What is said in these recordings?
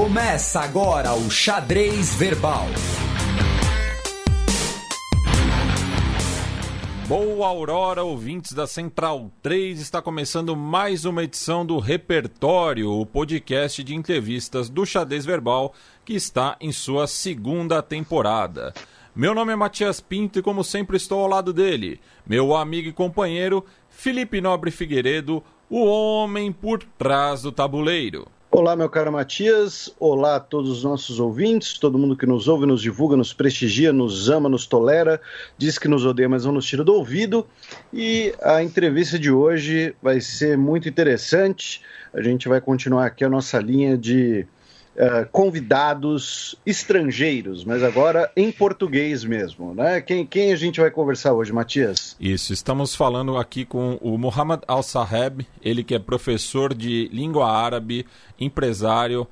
Começa agora o Xadrez Verbal. Boa aurora, ouvintes da Central 3, está começando mais uma edição do Repertório, o podcast de entrevistas do Xadrez Verbal, que está em sua segunda temporada. Meu nome é Matias Pinto e, como sempre, estou ao lado dele, meu amigo e companheiro Felipe Nobre Figueiredo, o homem por trás do tabuleiro. Olá, meu caro Matias, olá a todos os nossos ouvintes, todo mundo que nos ouve, nos divulga, nos prestigia, nos ama, nos tolera, diz que nos odeia, mas não nos tira do ouvido. E a entrevista de hoje vai ser muito interessante. A gente vai continuar aqui a nossa linha de convidados estrangeiros, mas agora em português mesmo, né? Quem a gente vai conversar hoje, Matias? Isso, estamos falando aqui com o Mohammad Al-Saheb, ele que é professor de língua árabe, empresário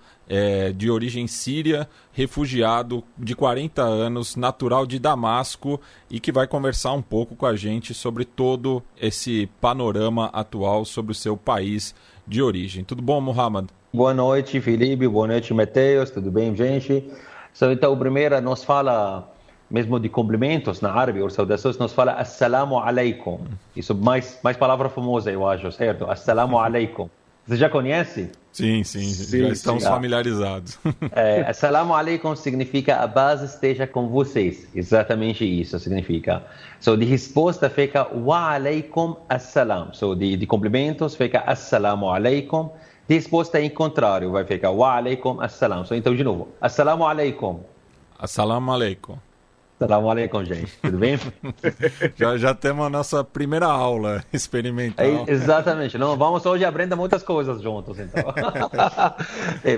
de origem síria, refugiado de 40 anos, natural de Damasco, e que vai conversar um pouco com a gente sobre todo esse panorama atual sobre o seu país de origem. Tudo bom, Mohammad? Boa noite, Felipe. Boa noite, Mateus. Tudo bem, gente? Então, primeiro, nós fala mesmo de cumprimentos na árabe, ou saudações, nós fala Assalamu alaikum. Isso mais palavra famosa, eu acho, certo? Assalamu alaikum. Você já conhece? Sim, já estamos familiarizados. Assalamu alaikum significa a paz esteja com vocês. Exatamente isso significa. De resposta fica wa alaikum assalam. De cumprimentos fica Assalamu alaikum. De resposta em contrário vai ficar wa alaikum assalam. Então, de novo, Assalamu alaikum. Assalamu alaikum. Assalamu alaikum, gente. Tudo bem? já temos a nossa primeira aula experimental. Exatamente. Não, vamos hoje aprender muitas coisas juntos, então.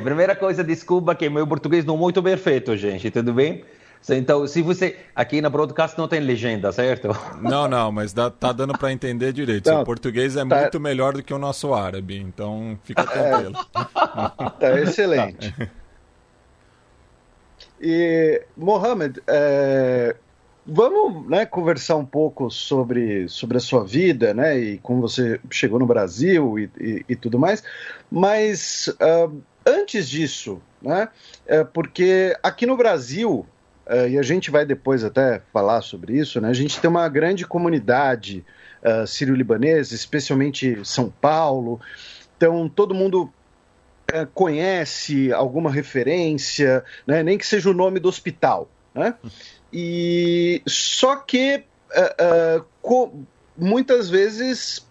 Primeira coisa, desculpa que meu português não é muito perfeito, gente. Tudo bem? Então, se você... Aqui na broadcast não tem legenda, certo? Não, mas tá dando para entender direito. Não, o português é muito melhor do que o nosso árabe, então fica tranquilo. Tá excelente. E, Mohammad, vamos, né, conversar um pouco sobre a sua vida, né, e como você chegou no Brasil e tudo mais, mas antes disso, né, porque aqui no Brasil, e a gente vai depois até falar sobre isso, né, a gente tem uma grande comunidade sírio-libanesa, especialmente São Paulo, então todo mundo conhece alguma referência, né? Nem que seja o nome do hospital, né? E só que muitas vezes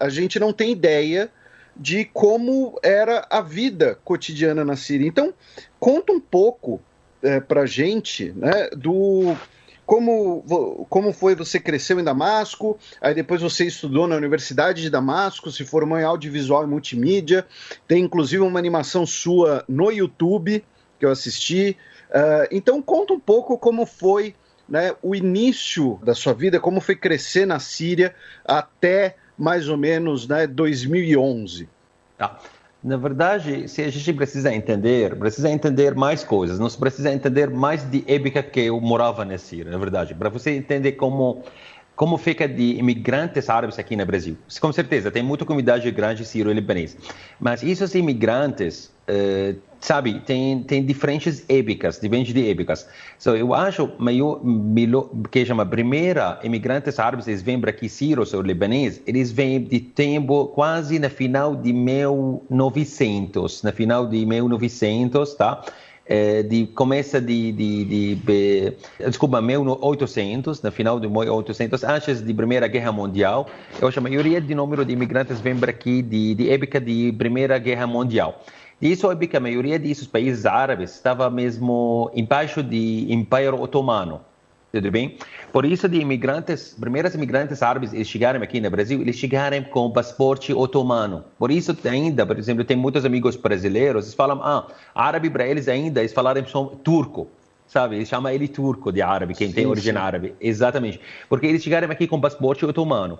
a gente não tem ideia de como era a vida cotidiana na Síria. Então, conta um pouco para a gente, né, como foi você cresceu em Damasco, aí depois você estudou na Universidade de Damasco, se formou em audiovisual e multimídia, tem inclusive uma animação sua no YouTube, que eu assisti. Então conta um pouco como foi, né, o início da sua vida, como foi crescer na Síria até mais ou menos, né, 2011. Tá. Na verdade, se a gente precisa entender mais coisas, não precisa entender mais de época que eu morava na Síria, na verdade, para você entender como fica de imigrantes árabes aqui no Brasil. Com certeza, tem muita comunidade grande sírio-libanesa, mas esses imigrantes, sabe, tem diferentes épocas. Eu acho que chama primeira imigrantes árabes, eles vêm para aqui sírios ou libaneses, eles vêm de tempo quase no final de 1900, tá? Começa 1800, no final de 1800, antes da Primeira Guerra Mundial. Eu acho que a maioria do número de imigrantes vem para aqui de época de Primeira Guerra Mundial. Isso é porque a maioria desses países árabes estava mesmo embaixo do Império Otomano. Tudo bem? Por isso, primeiros imigrantes árabes, eles chegaram aqui no Brasil, eles chegaram com passaporte otomano. Por isso, ainda, por exemplo, tem muitos amigos brasileiros, eles falam, árabe para eles ainda, eles falaram turco. Sabe, eles chamam ele turco de árabe, quem tem origem árabe. Exatamente. Porque eles chegaram aqui com passaporte otomano.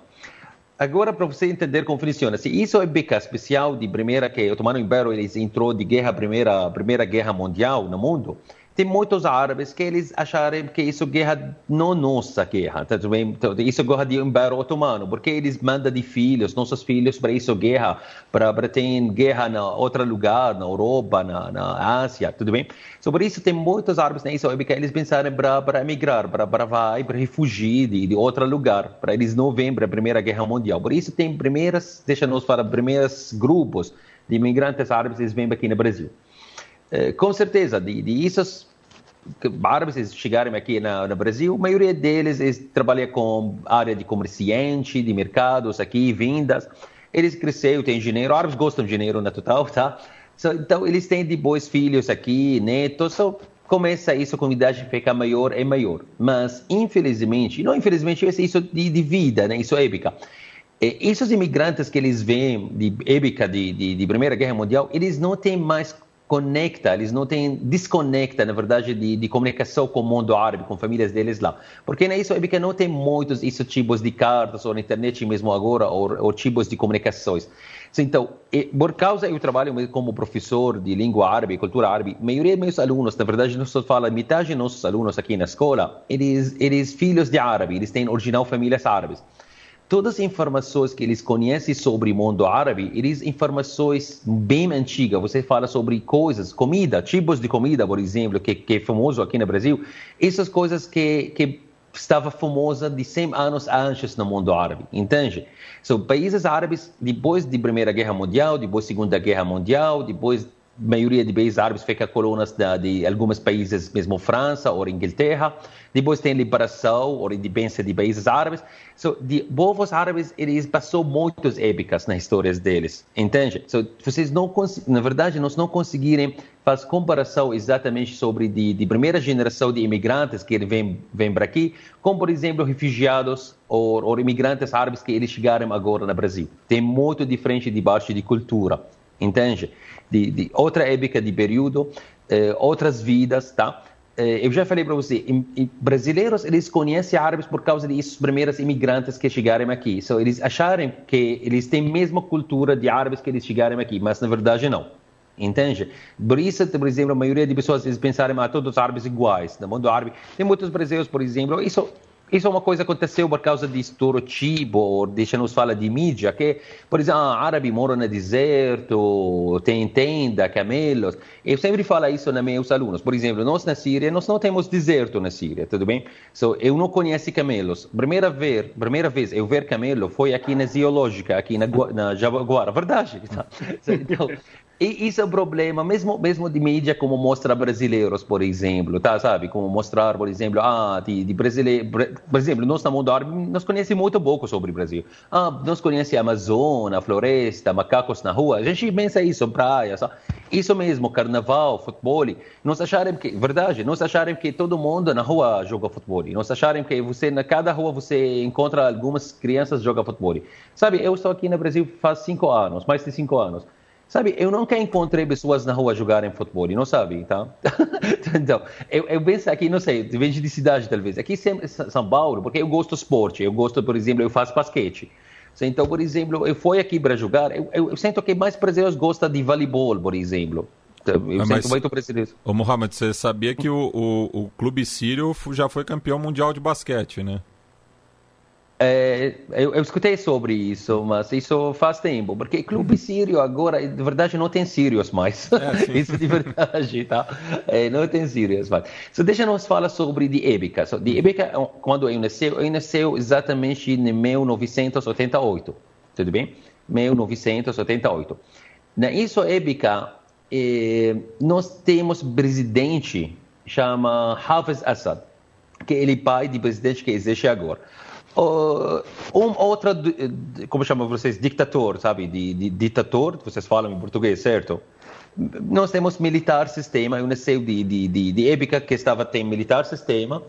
Agora, para você entender como funciona, se isso é época especial de primeira que o Otomano Império eles entrou de guerra, primeira guerra mundial no mundo, tem muitos árabes que eles acharam que isso é guerra não nossa guerra, tá tudo bem? Então, isso é guerra do Império Otomano, porque eles mandam de filhos, nossos filhos, para isso guerra, para ter guerra em outro lugar, na Europa, na Ásia, tudo bem? So, por isso tem muitos árabes nessa época, eles pensaram para emigrar, para refugiar de outro lugar, para eles não virem para a Primeira Guerra Mundial. Por isso tem deixa-nos falar, primeiros grupos de imigrantes árabes, eles vêm aqui no Brasil. Com certeza, de esses árabes chegarem aqui no Brasil, a maioria deles trabalha com área de comerciante, de mercados aqui, vendas. Eles cresceram, têm dinheiro, árabes gostam de dinheiro na total, tá? Então, eles têm depois filhos aqui, netos, começa isso, a comunidade fica maior e maior. Mas, infelizmente, isso de vida, né? Isso é época. Esses imigrantes que eles vêm de época de Primeira Guerra Mundial, eles não têm mais eles não têm, desconecta, na verdade, de comunicação com o mundo árabe, com famílias deles lá. Porque nessa época não tem muitos tipos de cartas, ou na internet mesmo agora, ou tipos de comunicações. Então, por causa eu trabalho como professor de língua árabe e cultura árabe, a maioria dos meus alunos, na verdade, não só fala, metade dos nossos alunos aqui na escola, eles filhos de árabe, eles têm original famílias árabes. Todas as informações que eles conhecem sobre o mundo árabe, eles informações bem antigas. Você fala sobre coisas, comida, tipos de comida, por exemplo, que é famoso aqui no Brasil. Essas coisas que estava famosa de 100 anos antes no mundo árabe, entende? Países árabes, depois da Primeira Guerra Mundial, depois da Segunda Guerra Mundial, depois a maioria de países árabes fica colônias de alguns países, mesmo França ou Inglaterra. Depois tem liberação ou independência de países árabes. De povos árabes, eles passaram muitas épocas nas histórias deles, entende? Vocês não na verdade, nós não conseguirem fazer comparação exatamente sobre de primeira geração de imigrantes que vêm para aqui, com, por exemplo, refugiados ou imigrantes árabes que eles chegaram agora no Brasil. Tem muito diferente de parte de cultura, entende? De outra época de período, outras vidas, tá? Eu já falei para você, brasileiros, eles conhecem árabes por causa desses primeiros imigrantes que chegaram aqui. Eles acharam que eles têm a mesma cultura de árabes que eles chegaram aqui, mas na verdade não. Entende? Por isso, por exemplo, a maioria de pessoas eles pensaram que todos os árabes iguais. No mundo árabe, tem muitos brasileiros, por exemplo, isso é uma coisa que aconteceu por causa de estereotipo, ou deixa-nos falar de mídia, que, por exemplo, árabe mora no deserto, tem tenda, camelos. Eu sempre falo isso nos meus alunos. Por exemplo, nós na Síria, nós não temos deserto na Síria, tudo bem? Eu não conheço camelos. Primeira vez eu ver camelo foi aqui na Zoológica, aqui na Jabaquara, verdade. Então, e isso é o problema, mesmo de mídia, como mostra brasileiros, por exemplo, tá, sabe? Como mostrar, por exemplo, de brasileiro, por exemplo, nós no mundo árabe, nós conhecemos muito pouco sobre o Brasil. Nós conhecemos a Amazônia, a floresta, macacos na rua, a gente pensa isso, praia, só. Isso mesmo, carnaval, futebol. Nós acharam que todo mundo na rua joga futebol. Nós acharam que na cada rua você encontra algumas crianças jogando futebol. Sabe, eu estou aqui no Brasil faz 5 anos, mais de 5 anos. Sabe, eu nunca encontrei pessoas na rua jogarem futebol, não sabe, tá? Então, eu penso aqui, não sei, depende de cidade talvez. Aqui em São Paulo, porque eu gosto de esporte, por exemplo, eu faço basquete. Então, por exemplo, eu fui aqui para jogar, eu sinto que mais brasileiros gostam de voleibol, por exemplo. Eu sinto muito brasileiro. Ô Mohamed, você sabia que o Clube Sírio já foi campeão mundial de basquete, né? Eu escutei sobre isso, mas isso faz tempo, porque Clube Sírio agora, de verdade, não tem sírios mais. Isso de verdade, tá? Não tem sírios mais. Deixa-nos falar sobre de época. De época, quando eu nasceu exatamente em 1988, tudo bem? 1988. Nessa época, nós temos presidente, chama Hafez Assad, que ele é pai de presidente que existe agora. Outra, como chamam vocês, ditador, sabe? Ditador, vocês falam em português, certo? Nós temos militar sistema, eu nasci de época que tem militar sistema,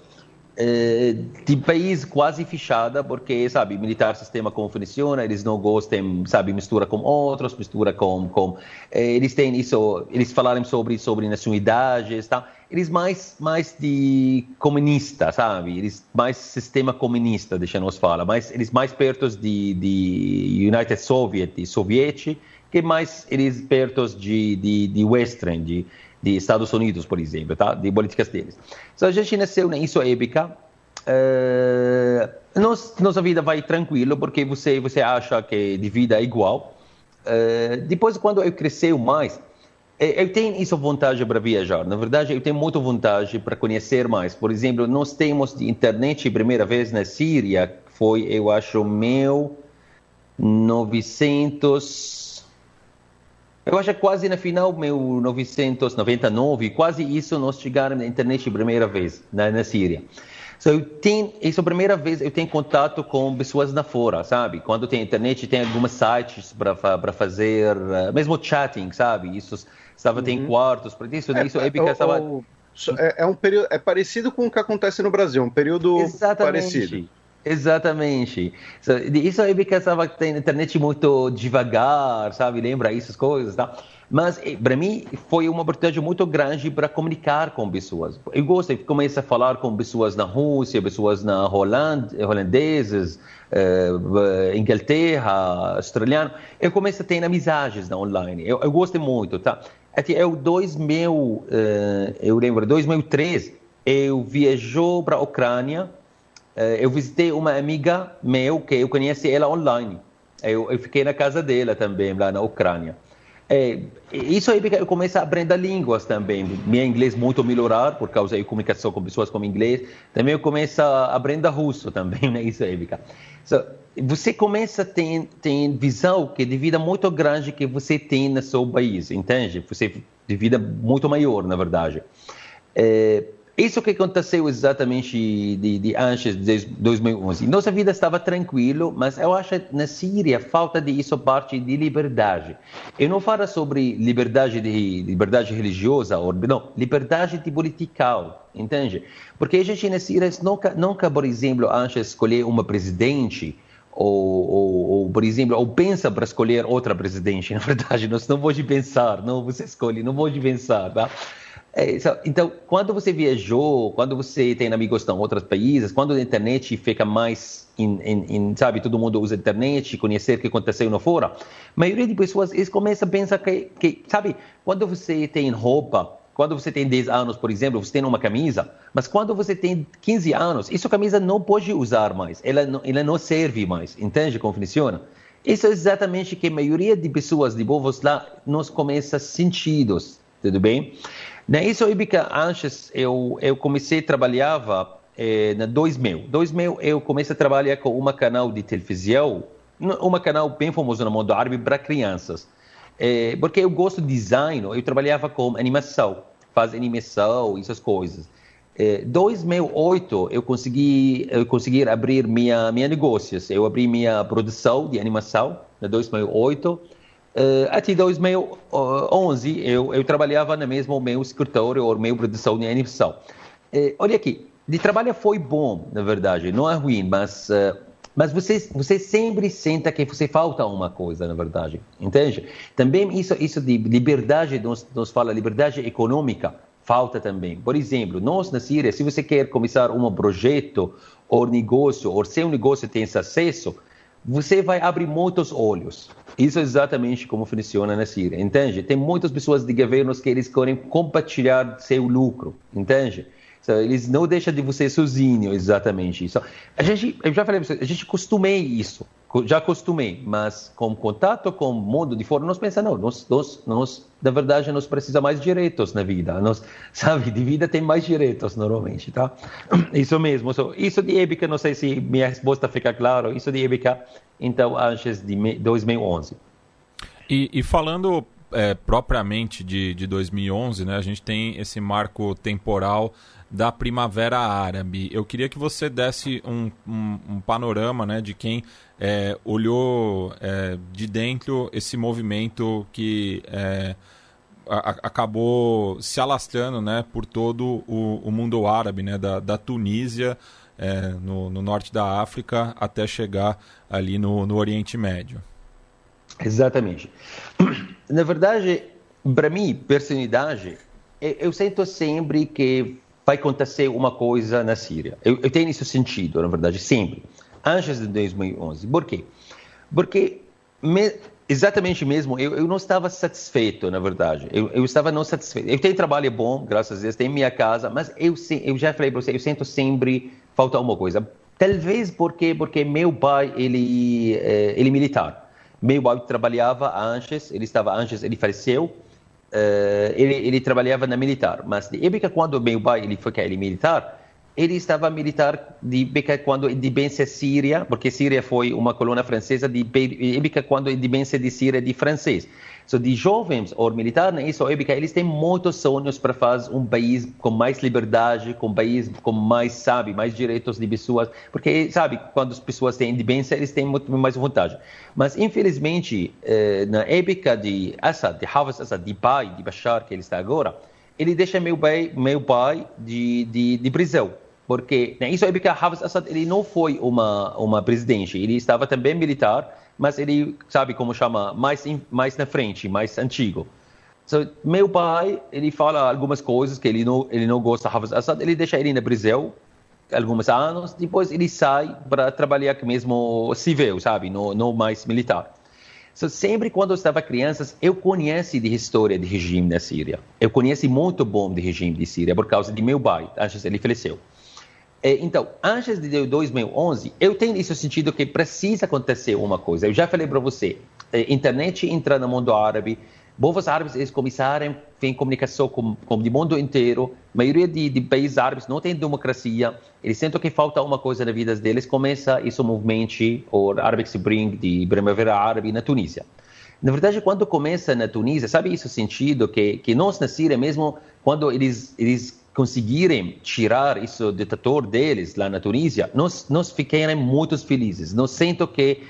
de país quase fechada, porque, sabe, militar sistema como funciona, eles não gostam, sabe, mistura com outros, mistura com eles têm isso, eles falaram sobre nacionalidades, tá? Eles mais de comunista, sabe? Eles mais sistema comunista, deixa-nos falar, mas eles mais perto de United Soviet, de soviético, que mais eles perto de Western, de Estados Unidos, por exemplo, tá? De políticas deles. Então, a gente nasceu nessa época. Nossa vida vai tranquilo, porque você acha que de vida é igual. Depois, quando eu cresci mais, eu tenho essa vontade para viajar. Na verdade, eu tenho muita vontade para conhecer mais. Por exemplo, nós temos de internet a primeira vez na Síria, foi, eu acho, 1900... Eu acho que quase no final de 1999, quase isso, nós chegamos na internet a primeira vez na Síria. So, essa primeira vez eu tenho contato com pessoas na fora, sabe? Quando tem internet, tem alguns sites para fazer, mesmo chatting, sabe? Isso tem quartos, para isso época estava... um período, é parecido com o que acontece no Brasil, um período parecido. Exatamente. Isso época estava tendo internet muito devagar, sabe? Lembra essas coisas, tá? Mas, para mim, foi uma oportunidade muito grande para comunicar com pessoas. Eu gosto de começar a falar com pessoas na Rússia, pessoas na holandeses, Inglaterra, australiano. Eu comecei a ter amizades na online. Eu gosto muito, tá? Até eu lembro, 2003, eu viajou para a Ucrânia. Eu visitei uma amiga meu que eu conheci ela online. Eu fiquei na casa dela também, lá na Ucrânia. Isso aí eu comecei a aprender línguas também. Meu inglês muito melhorar por causa da comunicação com pessoas com inglês. Também eu comecei a aprender russo também, né? Isso aí. Você começa a ter visão que de vida muito grande que você tem no seu país, entende? Você de vida muito maior, na verdade. Isso que aconteceu exatamente antes de 2011. Nossa vida estava tranquila, mas eu acho que na Síria falta de isso parte de liberdade. Eu não falo sobre liberdade religiosa, não, liberdade de political, entende? Porque a gente na Síria nunca, por exemplo, antes de escolher uma presidente, ou, por exemplo, ou pensa para escolher outra presidente. Na verdade, nós não vamos pensar, não você escolhe, não vamos pensar, tá? Então, quando você viajou, quando você tem amigos em outros países, quando a internet fica mais, sabe, todo mundo usa a internet, conhecer o que aconteceu no fora, a maioria de pessoas começa a pensar que, sabe, quando você tem roupa, quando você tem 10 anos, por exemplo, você tem uma camisa, mas quando você tem 15 anos, essa camisa não pode usar mais, ela não serve mais, entende como funciona? Isso é exatamente o que a maioria de pessoas, de povos lá, nos começa sentidos, tudo bem? Nessa época, antes, eu comecei a trabalhar em 2000. 2000, eu comecei a trabalhar com um canal de televisão, um canal bem famoso no mundo árabe para crianças. Porque eu gosto de design, eu trabalhava com animação, faz animação, essas coisas. Em 2008, eu consegui abrir minha negócios. Eu abri minha produção de animação, em 2008. Até 2011, eu trabalhava no mesmo meu escritório ou meu produção de animação. Olha aqui, de trabalho foi bom, na verdade, não é ruim, mas você sempre sente que você falta uma coisa, na verdade, entende? Também isso de liberdade, nós fala liberdade econômica, falta também. Por exemplo, nós na Síria, se você quer começar um projeto ou negócio, ou seu negócio tem esse acesso, você vai abrir muitos olhos. Isso é exatamente como funciona na Síria, entende? Tem muitas pessoas de governos que eles querem compartilhar seu lucro, entende? Eles não deixam de você sozinho, exatamente isso. Eu já falei para você, a gente costumei isso, mas com contato com o mundo de fora, nós pensamos, nós, na verdade, nós precisamos mais direitos na vida. Nós, sabe, de vida tem mais direitos normalmente, tá? Isso mesmo. Isso de época, não sei se minha resposta fica clara, isso de época, então, antes de 2011. E falando propriamente de 2011, né, a gente tem esse marco temporal da Primavera Árabe. Eu queria que você desse um panorama, né, de quem olhou de dentro esse movimento que acabou se alastrando, né, por todo o mundo árabe, né, da Tunísia, no norte da África, até chegar ali no Oriente Médio. Exatamente. Na verdade, para mim, personalidade, eu sinto sempre que vai acontecer uma coisa na Síria. Eu tenho esse sentido, na verdade, sempre. Antes de 2011. Por quê? Porque Exatamente mesmo, eu não estava satisfeito, na verdade, eu estava não satisfeito. Eu tenho trabalho bom, graças a Deus, tenho minha casa, mas eu já falei para você, eu sinto sempre falta uma coisa. Talvez porque meu pai, ele é militar. Meu pai trabalhava antes, ele faleceu, ele trabalhava na militar, mas de época quando meu pai ele foi militar, ele estava militar de época quando a independência síria, porque Síria foi uma colônia francesa, de época quando a independência de Síria de francês. So, de jovens ou militar nessa época, eles têm muitos sonhos para fazer um país com mais liberdade, com um país com mais, mais direitos de pessoas, porque, quando as pessoas têm independência, eles têm muito mais vontade. Mas, infelizmente, na época de Assad, de Hafez Assad, de pai, de Bashar, que ele está agora, ele deixa meu pai de prisão. Porque nessa época, Hafez Assad ele não foi uma presidente, ele estava também militar, mas ele, como chama, mais na frente, mais antigo. So, meu pai, ele fala algumas coisas que ele não gosta de Hafez Assad, ele deixa ele na prisão alguns anos, depois ele sai para trabalhar mesmo civil, não mais militar. So, sempre quando eu estava criança, eu conheci de história de regime na Síria. Eu conheci muito bom de regime de Síria por causa de meu pai, antes ele faleceu. Então, antes de 2011, eu tenho esse sentido que precisa acontecer uma coisa. Eu já falei para você, a internet entra no mundo árabe, povos árabes eles começaram a ter comunicação com o mundo inteiro, a maioria de países árabes não tem democracia, eles sentem que falta uma coisa na vida deles, começa esse movimento, o Arabic Spring, de Primavera Árabe, na Tunísia. Na verdade, quando começa na Tunísia, sabe esse sentido que nós na Síria, mesmo quando eles conseguirem tirar esse ditador deles lá na Tunísia, nós ficamos muito felizes. Nós sentimos que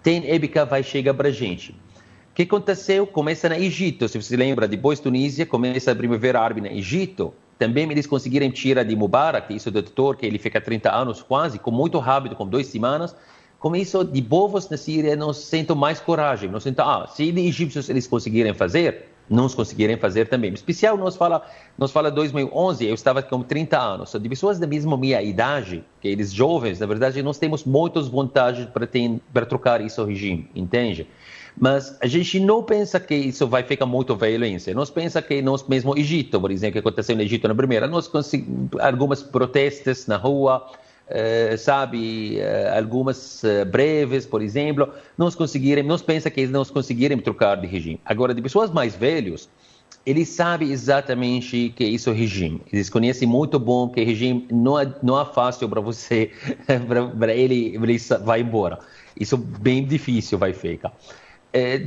tem época vai chegar para a gente. O que aconteceu? Começa no Egito, se você lembra, depois Tunísia, começa a Primavera Árabe no Egito. Também eles conseguiram tirar de Mubarak, esse ditador que ele fica 30 anos quase, muito rápido, com 2 semanas. Com isso, de povos na Síria, nós sentimos mais coragem. Nós sentimos, se de egípcios eles conseguirem fazer, nós conseguirem fazer também. Em especial, nós fala 2011, eu estava com 30 anos. De pessoas da mesma minha idade, que eles jovens, na verdade, nós temos muitas vantagens para trocar esse regime, entende? Mas a gente não pensa que isso vai ficar muito violência. Nós pensamos que nós mesmo Egito, por exemplo, que aconteceu no Egito na primeira, nós conseguimos algumas protestos na rua, algumas breves, por exemplo, nós pensamos que nós conseguiremos trocar de regime. Agora, de pessoas mais velhas, eles sabem exatamente que isso é regime. Eles conhecem muito bom que regime não é fácil para você, para ele vai embora. Isso bem difícil vai ficar.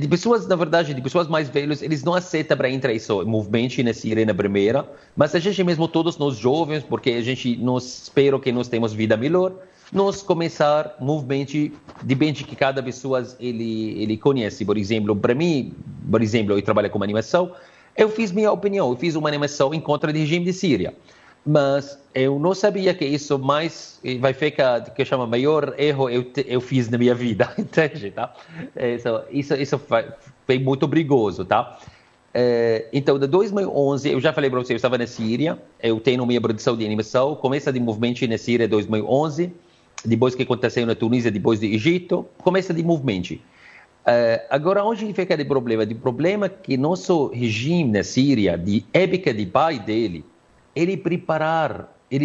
De pessoas, na verdade, de pessoas mais velhas, eles não aceitam para entrar esse movimento na Síria na primeira, mas a gente mesmo, todos nós jovens, porque a gente espera que nós temos vida melhor, nós começar movimento, depende que cada pessoa ele conhece. Por exemplo, para mim, eu trabalho com animação, eu fiz minha opinião, eu fiz uma animação em contra do regime de Síria. Mas eu não sabia que isso mais vai ficar, que chama maior erro eu fiz na minha vida, entende, tá? Isso foi muito perigoso, tá? Então, de 2011, eu já falei para você, eu estava na Síria, eu tenho minha produção de animação, começa de movimento na Síria em 2011, depois que aconteceu na Tunísia, depois do Egito, começa de movimento. Agora, onde fica o problema? O problema é que nosso regime na Síria, de época de pai dele, ele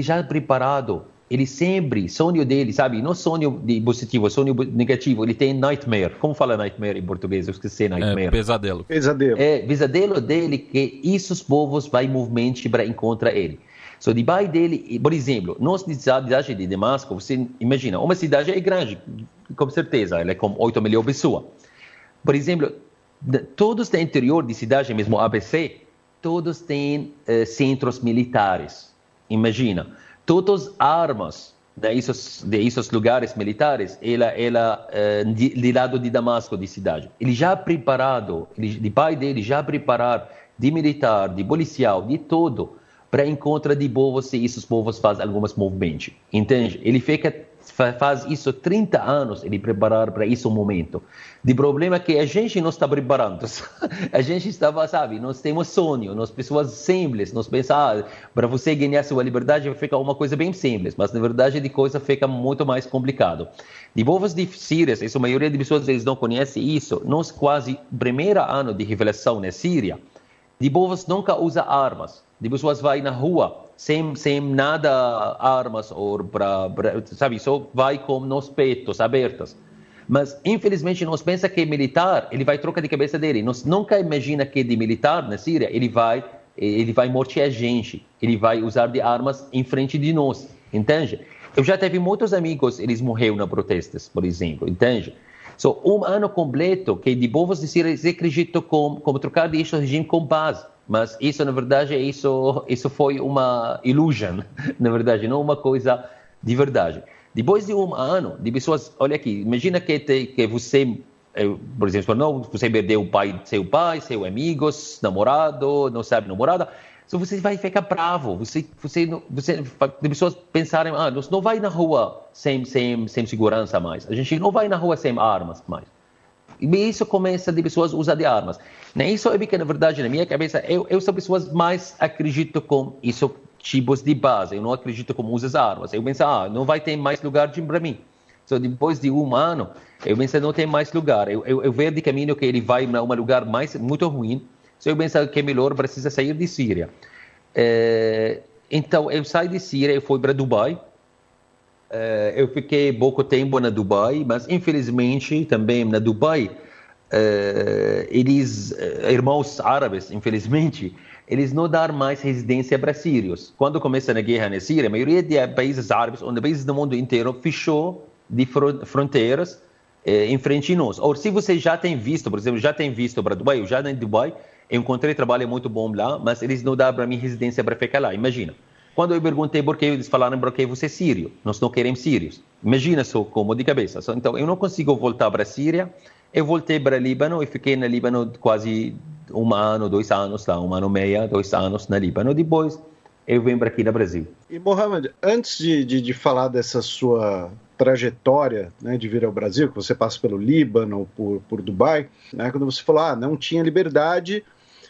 já preparado, ele sempre, sonho dele, não sonho positivo, sonho negativo, ele tem nightmare. Como fala nightmare em português? Eu esqueci nightmare. Pesadelo. Pesadelo dele que esses povos vai movimentar para encontrar ele. So, de pai dele, por exemplo, nossa cidade de Damasco, você imagina, uma cidade é grande, com certeza, ela é com 8 milhões de pessoas. Por exemplo, todos no interior de cidade, mesmo ABC, todos têm centros militares. Imagina, todas as armas desses lugares militares, ela de lado de Damasco, de cidade. Ele já preparado, de pai dele já preparar de militar, de policial, de tudo, para encontrar de povos se esses povos fazem alguns movimentos. Entende? Ele fica faz isso 30 anos, ele preparar para esse momento. O problema é que a gente não está preparando. A gente estava, sabe, nós temos sonho, nós pessoas simples, nós pensamos, para você ganhar sua liberdade vai ficar uma coisa bem simples, mas na verdade a coisa fica muito mais complicado. De povos de Síria, a maioria de pessoas eles não conhecem isso, nós quase, primeiro ano de revelação na Síria, de povos nunca usa armas, de pessoas vai na rua, sem nada armas, ou sabe, só vai com nos peitos abertos. Mas, infelizmente, nós pensamos que militar, ele vai trocar de cabeça dele. Nós nunca imagina que de militar na Síria, ele vai morrer a gente. Ele vai usar de armas em frente de nós, entende? Eu já tive muitos amigos, eles morreram na protestos, por exemplo, entende? So, ano completo que de povos de Síria, eles acreditam como trocar de este regime com paz. Mas isso, na verdade, isso foi uma ilusão, na verdade, não uma coisa de verdade. Depois de ano, de pessoas, olha aqui, imagina que você, por exemplo, não, você perdeu seu pai, seus amigos, namorado, não sabe namorada, então você vai ficar bravo, de pessoas pensarem, nós não vai na rua sem segurança mais, a gente não vai na rua sem armas mais. E isso começa de pessoas usar de armas. Isso é porque, na verdade, na minha cabeça, eu sou pessoas mais acredito com isso, tipos de base. Eu não acredito como usa armas. Eu penso, não vai ter mais lugar para mim. So, depois de ano, eu penso, não tem mais lugar. Eu vejo de caminho que ele vai para um lugar muito ruim. So, eu penso que é melhor, precisa sair de Síria. Então, eu saí de Síria, eu fui para Dubai. Eu fiquei pouco tempo na Dubai, mas infelizmente também na Dubai, irmãos árabes, infelizmente, eles não dão mais residência para sírios. Quando começa a guerra na Síria, a maioria de países árabes, onde países do mundo inteiro, fechou de fronteiras em frente a nós. Ou se você já tem visto, por exemplo, já tem visto para Dubai, eu já em Dubai, eu encontrei trabalho muito bom lá, mas eles não dão para mim residência para ficar lá, imagina. Quando eu perguntei por que, eles falaram porque você é sírio, nós não queremos sírios. Imagina só como de cabeça. Então, eu não consigo voltar para a Síria, eu voltei para o Líbano e fiquei no Líbano quase 1 ano, 2 anos lá, 1 ano e meio, 2 anos no Líbano. Depois, eu venho para aqui no Brasil. E, Mohamed, antes de falar dessa sua trajetória, né, de vir ao Brasil, que você passa pelo Líbano, por Dubai, né, quando você falou, não tinha liberdade,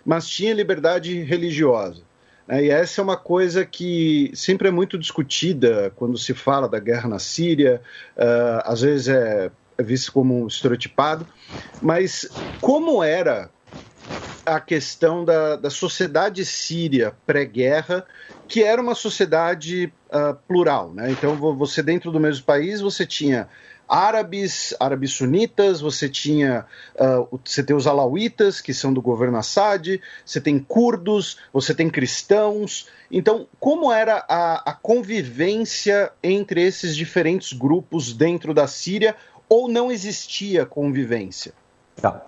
mas tinha liberdade religiosa. E essa é uma coisa que sempre é muito discutida quando se fala da guerra na Síria, às vezes é visto como estereotipado, mas como era a questão da sociedade síria pré-guerra, que era uma sociedade plural, né? Então você dentro do mesmo país, você tinha árabes sunitas, você tem os alauítas, que são do governo Assad, você tem curdos, você tem cristãos. Então, como era a convivência entre esses diferentes grupos dentro da Síria, ou não existia convivência? Tá.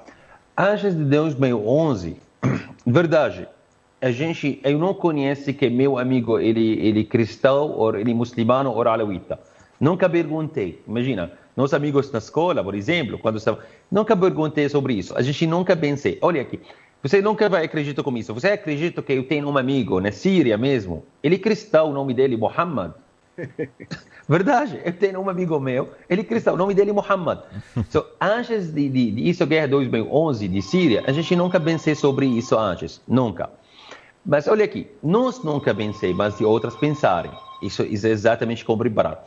Antes de 2011, verdade, eu não conheço que meu amigo, ele cristão, ou ele muçulmano, ou alauíta. Nunca perguntei, imagina. Nossos amigos na escola, por exemplo, nunca perguntei sobre isso. A gente nunca pensei, olha aqui, você nunca vai acreditar com isso. Você acredita que eu tenho um amigo na Síria mesmo? Ele é cristão, o nome dele é Muhammad. Verdade, eu tenho um amigo meu, ele é cristão, o nome dele é Muhammad. So, antes de isso, guerra 2011 de Síria, a gente nunca pensei sobre isso antes, nunca. Mas olha aqui, nós nunca pensei, mas de outras pensarem. Isso é exatamente como preparar.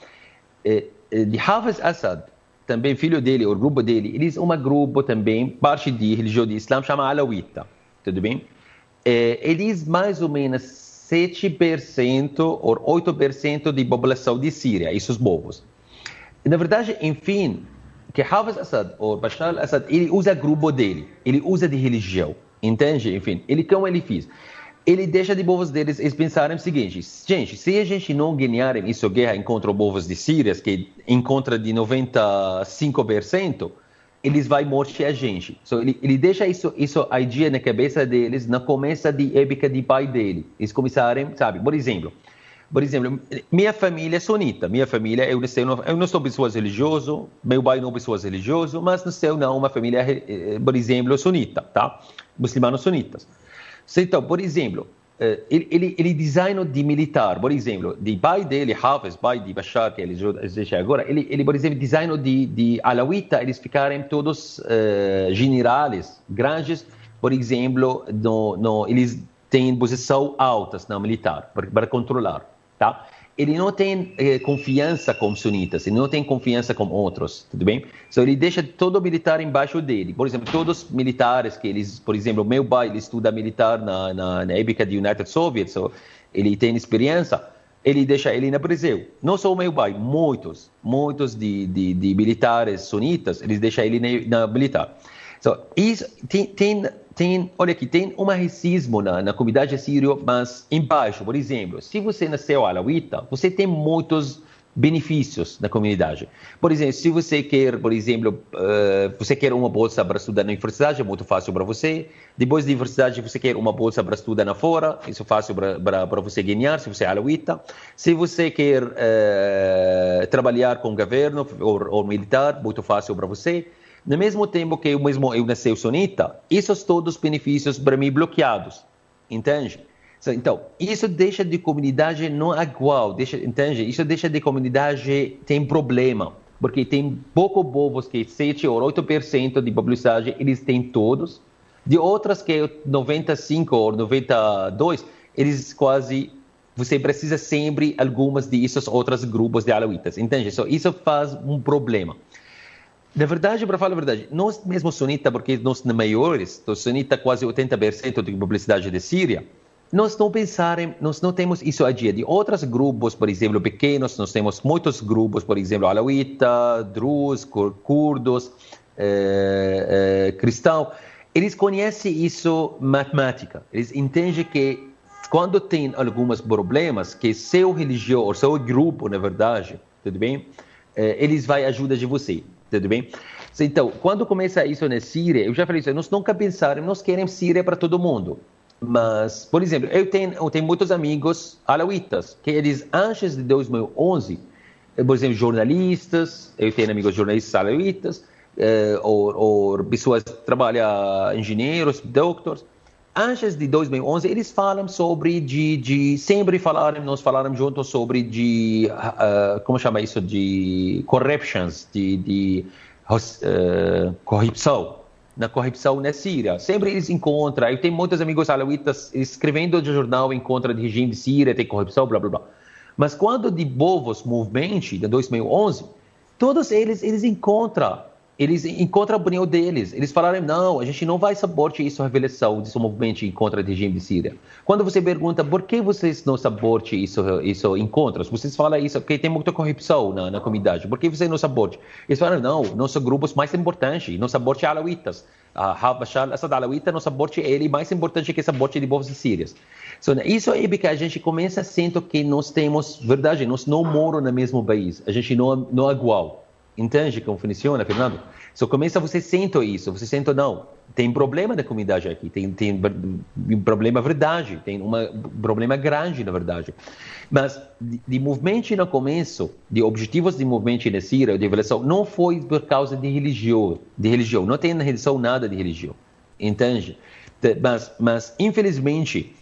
De Hafez Assad, também filho dele, o grupo dele, eles um grupo também, parte de religião de Islã, chama Alawita, tudo bem? Eles mais ou menos 7% ou 8% de população de Síria, esses povos. Na verdade, enfim, que Hafez Assad, ou Bashar al-Assad, ele usa grupo dele, ele usa de religião, entende? Enfim, como ele fez? Ele deixa de povos deles eles pensarem o seguinte, gente, se a gente não ganhar essa guerra contra os povos de Síria, que encontra de 95%, eles vão morrer a gente. So, ele deixa isso a ideia na cabeça deles na começa de época de pai dele. Eles começarem, sabe, por exemplo, minha família é sunita, eu não sou pessoa religiosa, meu pai não é pessoa religiosa, mas nasceu uma família, por exemplo, sunita, tá? Muçulmanos sunitas. Então, por exemplo, ele design de militar, por exemplo, de pai dele, Hafez, pai de Bashar, que ele deixa agora, ele, por exemplo, design de Alawita, eles ficarem todos generais, grandes, por exemplo, eles têm posição altas na militar, para controlar, tá? Ele não tem confiança com sunitas, ele não tem confiança com outros, tudo bem? Então, ele deixa todo militar embaixo dele. Por exemplo, todos os militares que eles, por exemplo, meu pai, ele estuda militar na época de United Soviet, so, ele tem experiência, ele deixa ele na prisão. Não só o meu pai, muitos de militares sunitas, eles deixam ele na militar. So, isso olha aqui, tem um racismo na comunidade síria, mas embaixo, por exemplo, se você nasceu alawita, você tem muitos benefícios na comunidade. Por exemplo, se você quer, por exemplo, você quer uma bolsa para estudar na universidade, é muito fácil para você. Depois da universidade, você quer uma bolsa para estudar na fora, isso é fácil para você ganhar, se você é alawita. Se você quer trabalhar com o governo ou militar, muito fácil para você. No mesmo tempo que eu nasci sunita, esses todos os benefícios para mim bloqueados, entende? Então, isso deixa de comunidade não igual, entende? Isso deixa de comunidade tem problema, porque tem pouco povos que 7 ou 8% de população, eles têm todos, de outras que 95 ou 92, eles quase, você precisa sempre algumas desses outros grupos de alawitas, entende? Isso faz um problema. Na verdade, para falar a verdade, nós mesmo sunita, porque nós somos maiores, sunita quase 80% da publicidade da Síria, nós não temos isso a dia. De outros grupos, por exemplo, pequenos, nós temos muitos grupos, por exemplo, alawita, drus, curdos, cristãos. Eles conhecem isso matemática. Eles entendem que quando tem alguns problemas, que seu religião ou seu grupo, na verdade, tudo bem? Eles vão ajudar de você. Tudo bem? Então, quando começa isso na Síria, eu já falei isso, nós nunca pensamos, nós queremos Síria para todo mundo. Mas, por exemplo, eu tenho muitos amigos alawitas, que eles, antes de 2011, por exemplo, jornalistas, eu tenho amigos jornalistas alawitas, ou pessoas que trabalham, engenheiros, doutores. Antes de 2011, eles falam sobre nós falaram juntos sobre como chama isso, de corruptions, corrupção, na corrupção na Síria. Sempre eles encontram, eu tenho muitos amigos alawitas escrevendo de jornal em contra do regime de Síria, tem corrupção, blá, blá, blá. Mas quando de Bovos Movement, de 2011, todos eles encontram a opinião deles. Eles falaram, não, a gente não vai suportar isso, a revelação desse movimento em contra do regime de Síria. Quando você pergunta por que vocês não suportam isso em contra, vocês falam isso porque tem muita corrupção na comunidade. Por que vocês não suportam? Eles falaram, não, nossos grupos mais importantes, não suportam alawitas. Bashar al-Assad alawita não suporta ele, mais importante que suporte de povos sírios. Isso é porque a gente começa a sentir que nós temos, verdade, nós não moramos no mesmo país, a gente não é igual. Entende como funciona, Fernando? Começa você sente isso, você sente, não, tem problema da comunidade aqui, tem um problema verdade, tem um problema grande, na verdade. Mas de movimento no começo, de objetivos de movimento na Síria, de revelação, não foi por causa de religião, não tem na religião nada de religião, entende? Mas infelizmente,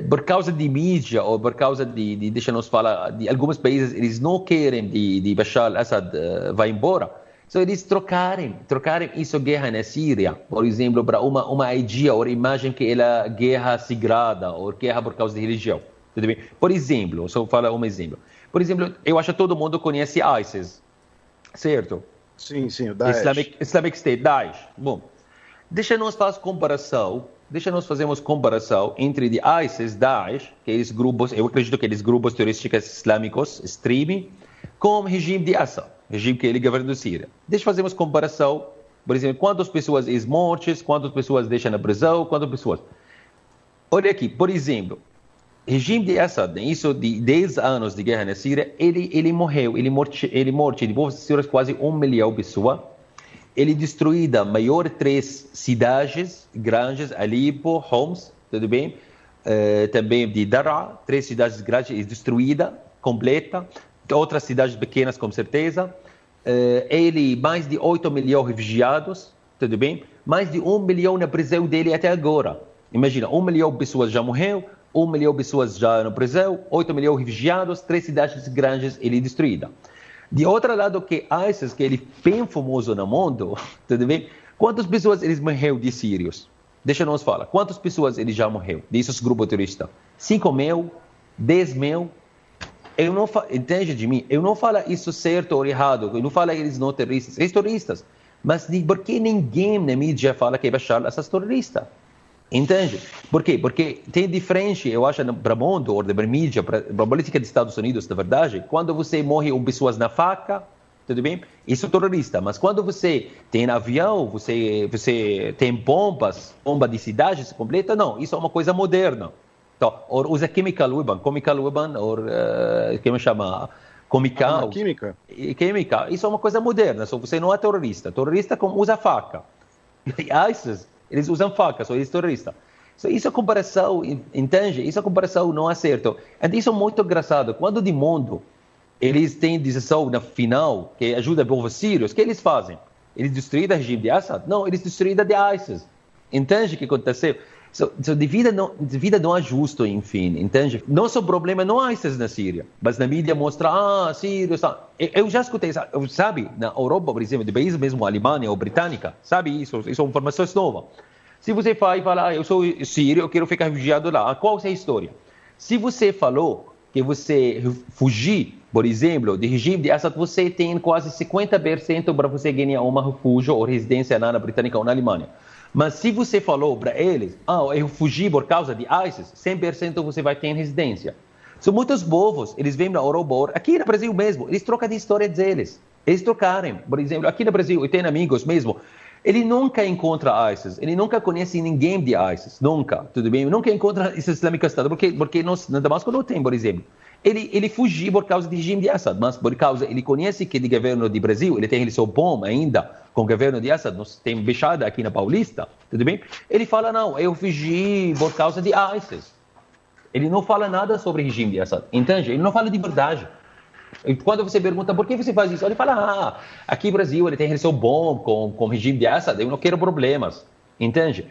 por causa de mídia ou por causa deixa nos falar, de alguns países, eles não querem de Bashar al-Assad vá embora. Eles trocarem isso guerra na Síria, por exemplo, para uma ideia ou imagem que ela é guerra sagrada ou guerra por causa de religião. Tudo bem? Por exemplo, só falar um exemplo. Por exemplo, eu acho que todo mundo conhece ISIS, certo? Sim, o Daesh. Islamic State, Daesh. Bom, deixa nós fazermos comparação entre de ISIS, Daesh, que eles grupos, eu acredito que eles grupos terroristas islâmicos, extreme, com o regime de Assad, regime que ele governa da Síria. Deixa fazermos comparação, por exemplo, quantas pessoas mortas, quantas pessoas deixam na prisão, quantas pessoas. Olha aqui, por exemplo, o regime de Assad, isso de 10 anos de guerra na Síria, ele morreu, ele morte de povos sírios quase 1 milhão de pessoas. Ele destruiu a maior 3 cidades grandes, Alepo, Homs, tudo bem? Também de Daraa, 3 cidades grandes destruídas, completa. Outras cidades pequenas, com certeza. Ele, mais de 8 milhões de refugiados, tudo bem? Mais de 1 milhão na prisão dele até agora. Imagina, 1 milhão de pessoas já morreu, 1 milhão de pessoas já no Brasil, 8 milhões de refugiados, 3 cidades grandes ele destruída. De outro lado, que ISIS, que ele é bem famoso no mundo, tudo bem? Quantas pessoas eles morreram de sírios? Deixa nós falar. Quantas pessoas ele já morreu desses grupos terroristas? 5 mil? 10 mil? Eu não entende de mim? Eu não falo isso certo ou errado. Eu não falo que eles não terroristas. Eles terroristas. Mas por que ninguém na mídia fala que Bashar al-Assad é terrorista? Entende? Por quê? Porque tem diferença, eu acho, para o mundo, ou para a mídia, para a política dos Estados Unidos, na verdade, quando você morre com pessoas na faca, tudo bem? Isso é terrorista. Mas quando você tem avião, você tem bomba de cidades completa, não. Isso é uma coisa moderna. Então, ou usa chemical weapon, ou como chama? Química. Química. Isso é uma coisa moderna. Só você não é terrorista. Terrorista usa faca. ISIS, eles usam faca, só eles terroristas. Isso é comparação, entende? Isso é comparação não é certo. E isso é muito engraçado. Quando de mundo eles têm decisão na final que ajuda o povo sírio, o que eles fazem? Eles destruíram o regime de Assad? Não, eles destruíram de ISIS. Entende o que aconteceu? De vida não é justo, enfim, entende? Nosso problema não é ISIS na Síria, mas na mídia mostra, Síria... Eu já escutei, sabe, na Europa, por exemplo, de países mesmo, Alemanha ou Britânica, sabe isso? Isso é uma informação nova. Se você fala, eu sou sírio, eu quero ficar refugiado lá, qual é a história? Se você falou que você fugir, por exemplo, do regime de Assad, você tem quase 50% para você ganhar um refúgio ou residência na Britânica ou na Alemanha. Mas se você falou para eles, eu fugi por causa de ISIS, 100% você vai ter residência. São muitos povos, eles vêm na Europa, aqui no Brasil mesmo, eles trocam de história deles. Eles trocaram, por exemplo, aqui no Brasil, eu tenho amigos mesmo, ele nunca encontra ISIS, ele nunca conhece ninguém de ISIS, nunca, tudo bem? Nunca encontra esse Islâmico Estado, porque no Damasco não tem, por exemplo. Ele fugiu por causa do regime de Assad, mas por causa, ele conhece que o governo do Brasil, ele tem relação bom ainda com o governo de Assad, nós temos Bechada aqui na Paulista, tudo bem? Ele fala, não, eu fugi por causa de ISIS. Ele não fala nada sobre o regime de Assad, entende? Ele não fala de verdade. E quando você pergunta por que você faz isso, ele fala, aqui no Brasil ele tem relação bom com o regime de Assad, eu não quero problemas, entende?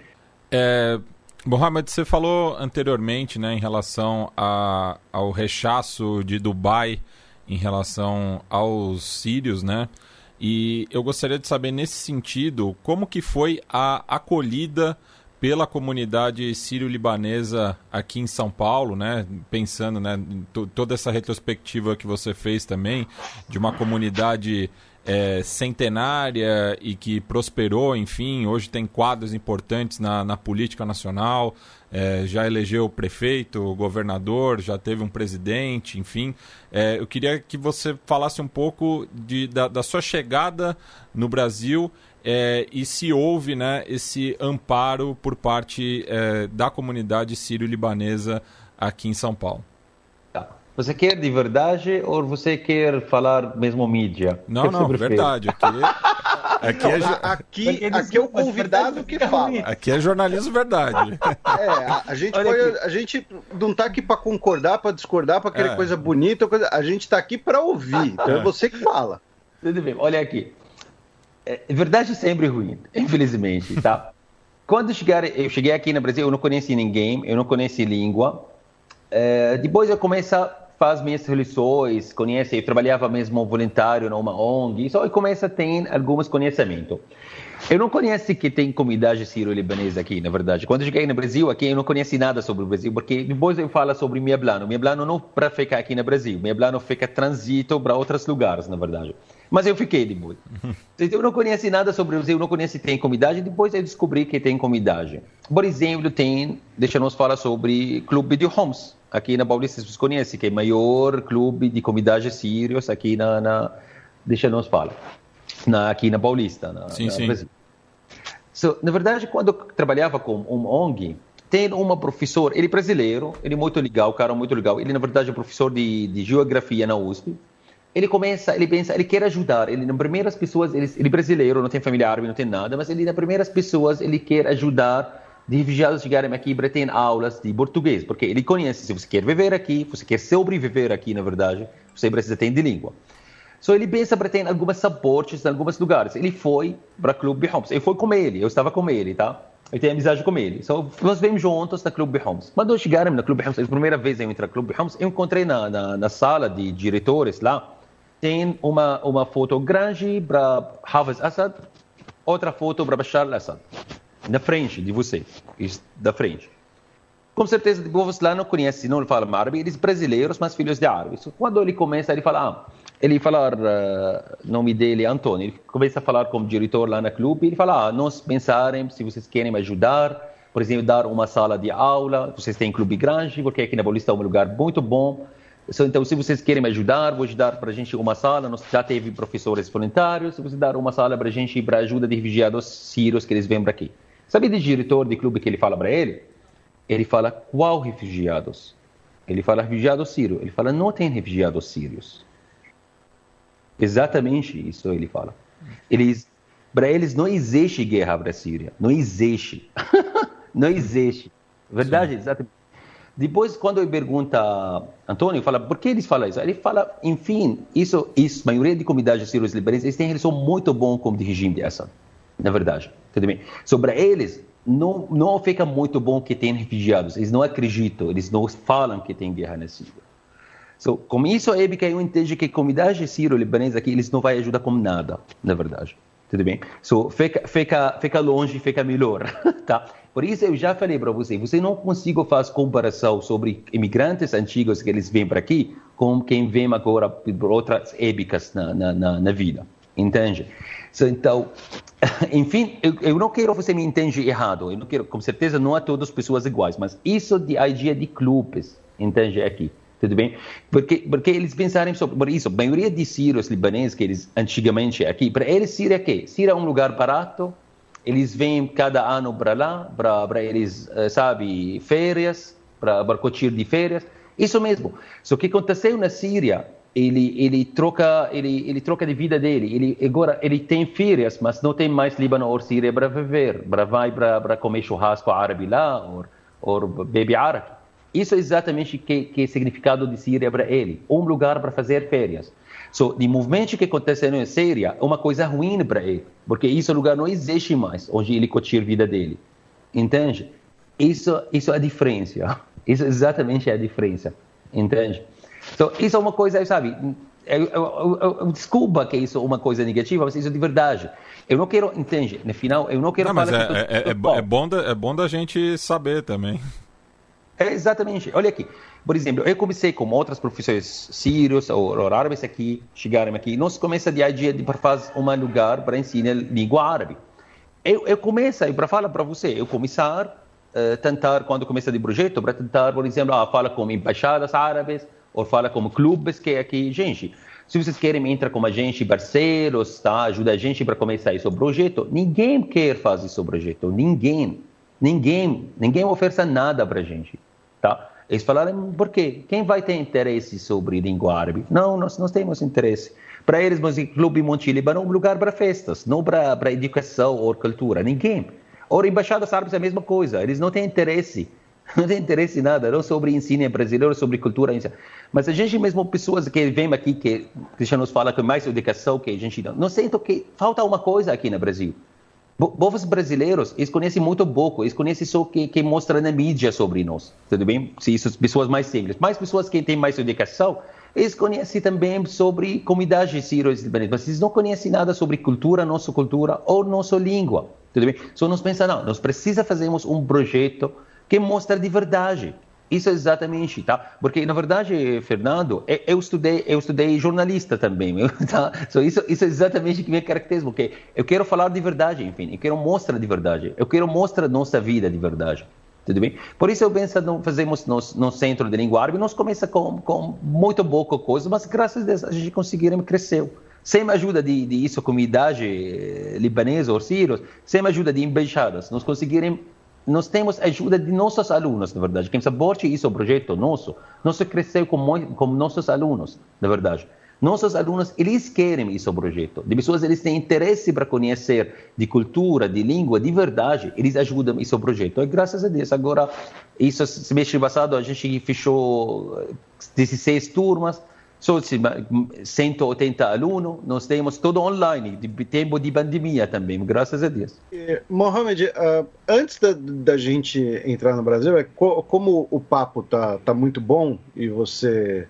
Mohamed, você falou anteriormente, né, em relação ao rechaço de Dubai em relação aos sírios, né? E eu gostaria de saber, nesse sentido, como que foi a acolhida pela comunidade sírio-libanesa aqui em São Paulo, né? Pensando, né, em toda essa retrospectiva que você fez também, de uma comunidade centenária e que prosperou, enfim, hoje tem quadros importantes na política nacional, já elegeu o prefeito, o governador, já teve um presidente, enfim. Eu queria que você falasse um pouco da sua chegada no Brasil e se houve, né, esse amparo por parte da comunidade sírio-libanesa aqui em São Paulo. Você quer de verdade ou você quer falar mesmo mídia? Não, verdade. Aqui é o convidado que fala. Aqui é jornalismo verdade. A gente não está aqui para concordar, para discordar, para querer coisa bonita. A gente está aqui para ouvir. Então é você que fala. Tudo bem, olha aqui. Verdade é sempre ruim, infelizmente, tá? Quando eu cheguei aqui no Brasil, eu não conheci ninguém, eu não conheci língua. Depois eu comecei a fazer minhas lições, eu trabalhava mesmo voluntário numa ONG, e só começo a ter alguns conhecimentos. Eu não conheço que tem comunidade sírio-libanesa aqui, na verdade. Quando eu cheguei no Brasil, aqui eu não conheci nada sobre o Brasil, porque depois eu falo sobre meu plano. Meu plano não para ficar aqui no Brasil, meu plano fica transito para outros lugares, na verdade. Mas eu fiquei depois. Eu não conheci nada sobre o Brasil, não conheci que tem comunidade, depois eu descobri que tem comunidade. Por exemplo, deixa eu falar sobre o Clube de Homs. Aqui na Paulista, vocês conhecem, que é o maior clube de comunidades sírios aqui deixa eu falar, aqui na Paulista, sim. Brasil. Na verdade, quando eu trabalhava com um ONG, tem uma professora, ele é brasileiro, ele é muito legal, cara muito legal, ele na verdade é professor de geografia na USP. Ele pensa, ele quer ajudar, ele nas primeiras pessoas, ele é brasileiro, não tem família árabe, não tem nada, mas ele nas primeiras pessoas, ele quer ajudar de refugiados chegarem aqui para ter aulas de português, porque ele conhece, se você quer viver aqui, você quer sobreviver aqui, na verdade, você precisa ter de língua. Ele pensa para ter alguns suportes em alguns lugares. Ele foi para o Clube Homs, eu estava com ele, tá? eu tenho amizade com ele. Nós vemos juntos na Clube Homs. Quando chegaram na Clube Homs, a primeira vez eu entrei na Clube Homs, eu encontrei na sala de diretores lá, tem uma foto grande para Hafez Assad, outra foto para Bashar al-Assad, na frente de você, da frente. Com certeza, o povo lá não conhece, não falam árabe, eles brasileiros, mas filhos de árabes. Quando ele começa, ele fala o nome dele é Antônio, ele começa a falar como diretor lá na clube, ele fala, nós pensarem, se vocês querem me ajudar, por exemplo, dar uma sala de aula, vocês têm clube grande, porque aqui na Paulista é um lugar muito bom, então se vocês querem me ajudar, vou ajudar para a gente uma sala, nós já teve professores voluntários, se vocês dar uma sala para a gente, para ajuda de refugiados sírios que eles vêm para aqui. Sabe do diretor de clube que ele fala para ele? Ele fala, qual refugiados? Ele fala, refugiados sírios. Ele fala, não tem refugiados sírios. Exatamente isso ele fala. Para eles não existe guerra para a Síria. Não existe. Não existe. Verdade, sim. Exatamente. Depois, quando eu pergunto a Antônio, fala, por que eles falam isso? Ele fala, enfim, a maioria de comunidades sírios libaneses, eles têm relação muito boa com o regime de Assad. Na verdade. Tudo bem? Sobre eles, não fica muito bom que tem refugiados. Eles não acreditam, eles não falam que tem guerra na Síria. Com isso, eu entendo que a comunidade sírio-libanesa aqui, eles não vão ajudar com nada, na verdade. Tudo bem? Fica longe, fica melhor. Tá? Por isso, eu já falei para você não consigo fazer comparação sobre imigrantes antigos que eles vêm para aqui com quem vem agora por outras épocas na vida. Entende? Então, enfim, eu não quero que você me entenda errado. Eu não quero, com certeza, não há todas as pessoas iguais, mas isso de ideia de clubes, entende aqui? Tudo bem? Porque eles pensarem sobre isso. A maioria de sírios libaneses que eles antigamente aqui, para eles Síria é quê? Síria é um lugar barato. Eles vêm cada ano para lá, para eles, sabe, férias, para curtir de férias. Isso mesmo. Só que aconteceu na Síria, ele troca de vida dele. Agora ele tem férias, mas não tem mais Líbano ou Síria para viver, para comer churrasco árabe lá ou beber árabe. Isso é exatamente que é o significado de Síria para ele, um lugar para fazer férias. O movimento que acontece na Síria é uma coisa ruim para ele, porque esse lugar não existe mais, onde ele curtir a vida dele. Entende? Isso é a diferença. Isso é exatamente a diferença. Entende? Então, isso é uma coisa, sabe, desculpa que isso é uma coisa negativa, mas isso é de verdade. Eu não quero, entende? No final, eu não quero falar... Mas é bom da gente saber também. Exatamente. Olha aqui. Por exemplo, eu comecei com outros professores sírios ou árabes aqui, chegaram aqui. Nós começamos a ideia de fazer um lugar para ensinar língua árabe. Eu comecei, para falar para você, eu começar tentar, quando começa de projeto, para tentar, por exemplo, falar com embaixadas árabes, ou fala com clubes que aqui, gente, se vocês querem entrar com a gente, parceiros, tá? Ajuda a gente para começar esse projeto. Ninguém quer fazer esse projeto, ninguém oferece nada para a gente, tá? Eles falaram, por quê? Quem vai ter interesse sobre língua árabe? Não, nós temos interesse. Para eles, o Clube Monte Líbano é um lugar para festas, não para educação ou cultura, ninguém. Ou embaixadas árabes é a mesma coisa, eles não têm interesse. Não tem interesse em nada, não sobre ensino brasileiro, sobre cultura. Mas a gente mesmo, pessoas que vêm aqui, que já nos fala que mais educação, que a gente não sente que falta uma coisa aqui no Brasil. Povos brasileiros, eles conhecem muito pouco, eles conhecem só que mostra na mídia sobre nós, tudo bem? Se isso, pessoas mais simples. Mas pessoas que têm mais educação, eles conhecem também sobre comunidades sírias libanesas, mas eles não conhecem nada sobre cultura, nossa cultura ou nossa língua, tudo bem? Só nós pensamos, não, nós precisamos fazer um projeto que mostra de verdade. Isso é exatamente, tá? Porque, na verdade, Fernando, eu estudei jornalista também, tá? Isso é exatamente o que me caracteriza, porque eu quero falar de verdade, enfim, eu quero mostrar de verdade, eu quero mostrar nossa vida de verdade, tudo bem? Por isso eu penso, fazemos no Centro de Língua Árabe, nós começamos com muito pouca coisa, mas graças a Deus a gente conseguiu crescer. Sem a ajuda de isso, comunidade libanesa ou sírios, sem a ajuda de embaixadas, nós temos a ajuda de nossos alunos, na verdade. Quem suporte isso, o projeto nosso, nós crescemos com nossos alunos, na verdade. Nossos alunos, eles querem esse projeto. De pessoas, eles têm interesse para conhecer de cultura, de língua, de verdade, eles ajudam esse projeto. E graças a Deus, agora, isso semestre passado, a gente fechou 16 turmas, Só 180 alunos, nós temos tudo online, de tempo de pandemia também, graças a Deus. Mohamed, antes da gente entrar no Brasil, como o papo tá muito bom e você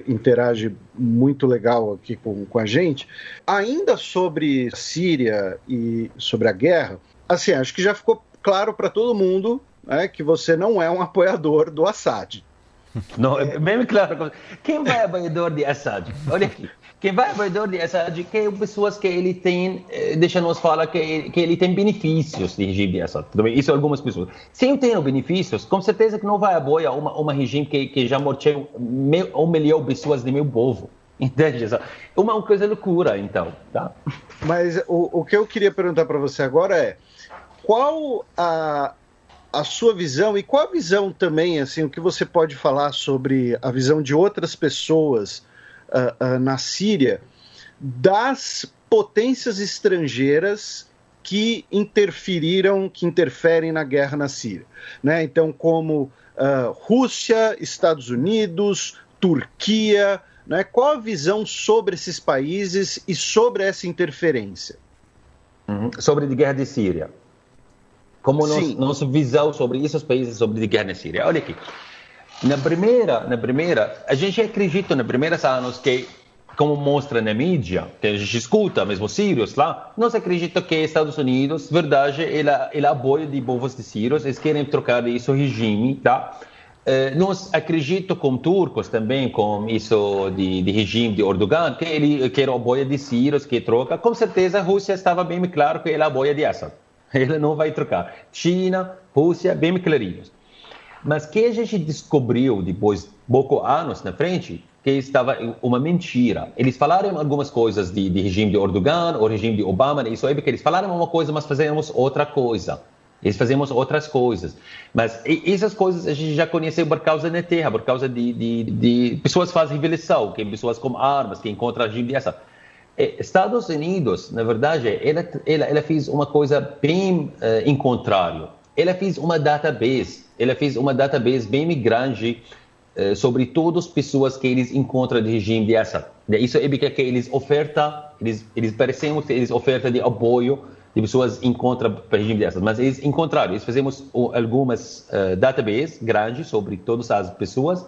interage muito legal aqui com a gente, ainda sobre Síria e sobre a guerra, assim, acho que já ficou claro para todo mundo, né, que você não é um apoiador do Assad. Não, é bem claro. Quem vai apoiador de Assad? Olha aqui. Quem vai apoiador de Assad que é pessoas que ele tem, deixa-nos falar que ele tem benefícios de regime de Assad. Isso algumas pessoas. Se eu tenho benefícios, com certeza que não vai apoiar uma regime que já morreu 1 milhão de pessoas do meu povo. Entende? Uma coisa loucura, então. Tá? Mas o que eu queria perguntar para você agora é qual a sua visão e qual a visão também, assim, o que você pode falar sobre a visão de outras pessoas na Síria das potências estrangeiras que interferem na guerra na Síria, né? Então, como Rússia, Estados Unidos, Turquia, né? Qual a visão sobre esses países e sobre essa interferência? Sobre a guerra de Síria. Como nossa visão sobre esses países, sobre a guerra na Síria. Olha aqui. Na primeira, a gente acredita nos primeiros anos que, como mostra na mídia, que a gente escuta, mesmo sírios lá, nós acreditamos que Estados Unidos, verdade, ele apoia de povos de sírios, eles querem trocar esse regime, tá? Nós acreditamos com turcos também, com isso de regime de Erdogan, que ele quer apoio de sírios, que troca. Com certeza a Rússia estava bem claro que ele apoia de Assad. Ele não vai trocar. China, Rússia, bem clarinhos. Mas que a gente descobriu depois, poucos anos na frente, que estava uma mentira. Eles falaram algumas coisas de regime de Erdogan, ou regime de Obama, isso é porque eles falaram uma coisa, mas fazemos outra coisa. Eles fazemos outras coisas. Mas essas coisas a gente já conheceu por causa da terra, por causa de pessoas que fazem revelação, que pessoas com armas, que encontram regime de essa. Estados Unidos, na verdade, ela fez uma coisa bem em contrário. Ela fez uma database bem grande sobre todas as pessoas que eles encontram de regime de Assad. Isso é porque eles ofertam de apoio de pessoas que encontram o regime de Assad. Mas eles encontraram, fizemos algumas databases grandes sobre todas as pessoas.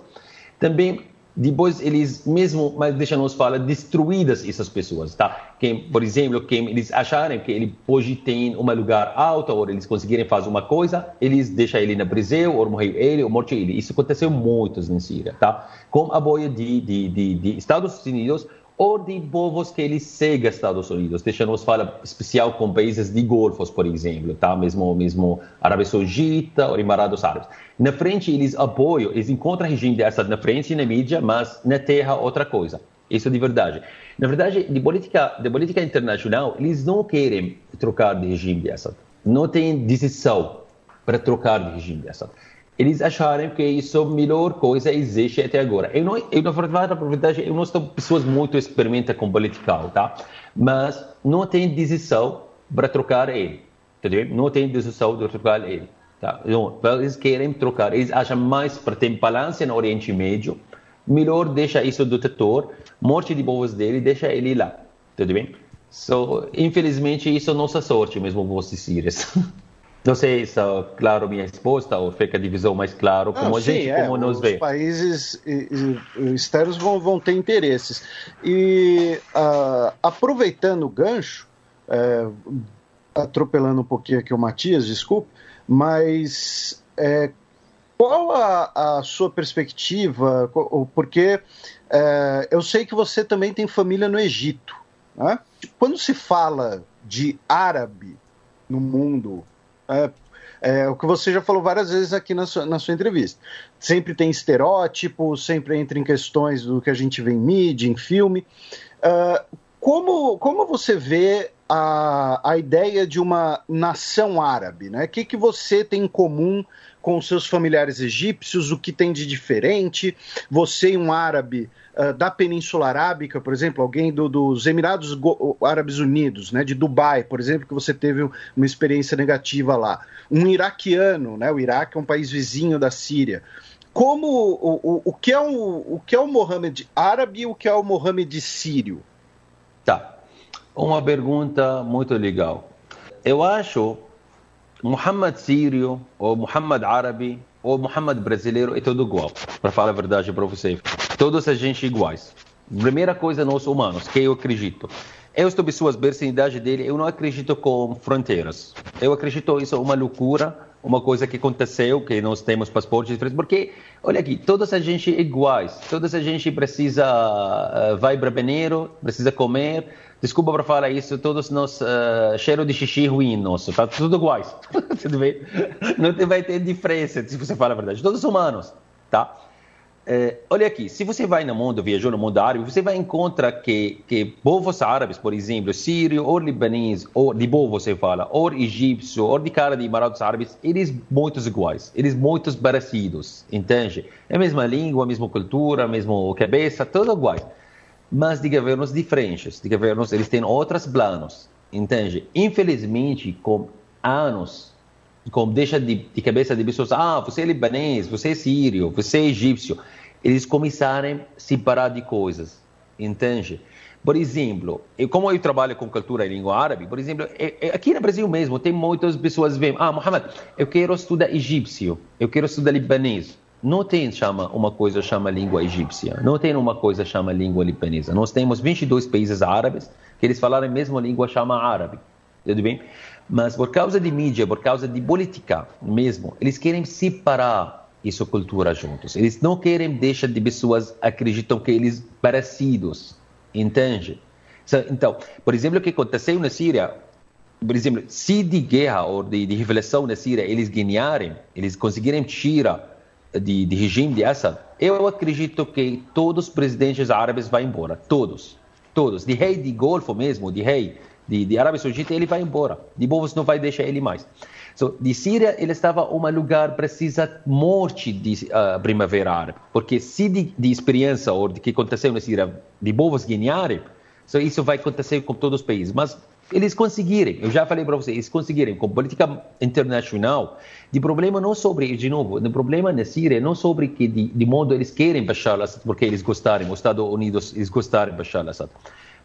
Também depois eles mesmo, mas deixa-nos falar, destruídas essas pessoas, tá? Por exemplo, quem eles acharem que ele pode ter um lugar alto, ou eles conseguirem fazer uma coisa, eles deixam ele na prisão, ou morrer ele, ou morte ele. Isso aconteceu muito na Síria, tá? Com apoio de Estados Unidos, ou de povos que eles seguem Estados Unidos. Deixa-nos falar especial com países de Golfos, por exemplo, tá? Mesmo Arábia Saudita ou Emirados Árabes. Na frente, eles apoiam, eles encontram o regime de Assad na frente, na mídia, mas na terra, outra coisa. Isso é de verdade. Na verdade, de política internacional, eles não querem trocar de regime de Assad. Não tem decisão para trocar de regime de Assad. Eles acharam que isso é a melhor coisa que existe até agora. Na verdade, eu não estou pessoas muito experimentam com política, tá? Mas não tem decisão para trocar ele, entendeu? Não tem decisão de trocar ele, tá? Não, eles querem trocar, eles acham mais para ter balança no Oriente Médio, melhor deixa isso do tutor, morte de povos dele, deixa ele lá, tudo bem? Infelizmente, isso é nossa sorte, mesmo vocês sírios. Não sei se é claro a minha resposta ou fica a divisão mais claro como como nos vê. Os países externos vão ter interesses. E aproveitando o gancho, atropelando um pouquinho aqui o Matias, desculpe, mas qual a sua perspectiva? Porque eu sei que você também tem família no Egito, né? Quando se fala de árabe no mundo, o que você já falou várias vezes aqui na sua entrevista. Sempre tem estereótipo, sempre entra em questões do que a gente vê em mídia, em filme. Como você vê a ideia de uma nação árabe, né? O que você tem em comum com os seus familiares egípcios? O que tem de diferente? Você e um árabe da Península Arábica, por exemplo, alguém dos Emirados Árabes Unidos, né, de Dubai, por exemplo, que você teve uma experiência negativa lá. Um iraquiano, né, o Iraque é um país vizinho da Síria. o que é o Mohammed árabe e o que é o Mohammed sírio? Tá, uma pergunta muito legal. Eu acho Muhammad sírio, ou Muhammad árabe, ou Muhammad brasileiro é tudo igual, para falar a verdade para você. Todos a gente iguais. Primeira coisa, nós humanos, que eu acredito. Eu estou pessoas, a personalidade dele, eu não acredito com fronteiras. Eu acredito que isso é uma loucura, uma coisa que aconteceu, que nós temos passaportes diferentes, porque, olha aqui, todas a gente iguais, todas a gente precisa, vai para banheiro, precisa comer, desculpa para falar isso, todos nós, cheiro de xixi ruim nosso, tá tudo iguais, tudo bem? Não vai ter diferença, se você fala a verdade, todos humanos, tá? Olha aqui, se você vai no mundo, viajou no mundo árabe, você vai encontrar que povos árabes, por exemplo, sírio, ou libanês, ou de boa você fala, ou egípcio, ou de cara de Emirados Árabes, eles muitos iguais, eles muitos parecidos, entende? É a mesma língua, a mesma cultura, a mesma cabeça, tudo iguais. Mas de governos diferentes, de governos, eles têm outros planos, entende? Infelizmente, com anos, como deixa de cabeça de pessoas, você é libanês, você é sírio, você é egípcio, eles começaram a separar de coisas, entende? Por exemplo, como eu trabalho com cultura e língua árabe, por exemplo, aqui no Brasil mesmo, tem muitas pessoas que veem, Mohamed, eu quero estudar egípcio, eu quero estudar libanês. Não tem uma coisa chama língua egípcia, não tem uma coisa chama língua libanesa. Nós temos 22 países árabes que eles falaram a mesma língua chama árabe, tudo bem? Mas por causa de mídia, por causa de política mesmo, eles querem separar essa cultura juntos. Eles não querem deixar de pessoas acreditam que eles parecidos, entende? Então, por exemplo, o que aconteceu na Síria, por exemplo, se de guerra ou de revelação na Síria eles ganharem, eles conseguirem tirar de regime de Assad, eu acredito que todos os presidentes árabes vão embora, todos, de rei de Golfo mesmo, de rei de Arábia Saudita, ele vai embora. De boa você não vai deixar ele mais. De Síria, ele estava um lugar precisa morte de primavera árabe. Porque se de experiência ou de que aconteceu na Síria, de boa você ganharem, isso vai acontecer com todos os países. Mas eles conseguirem, eu já falei para vocês, eles conseguirem, com política internacional, de problema não sobre, de novo, o problema na Síria não sobre que de modo eles querem Bashar al-Assad, porque eles gostarem, os Estados Unidos, eles gostarem de Bashar al-Assad.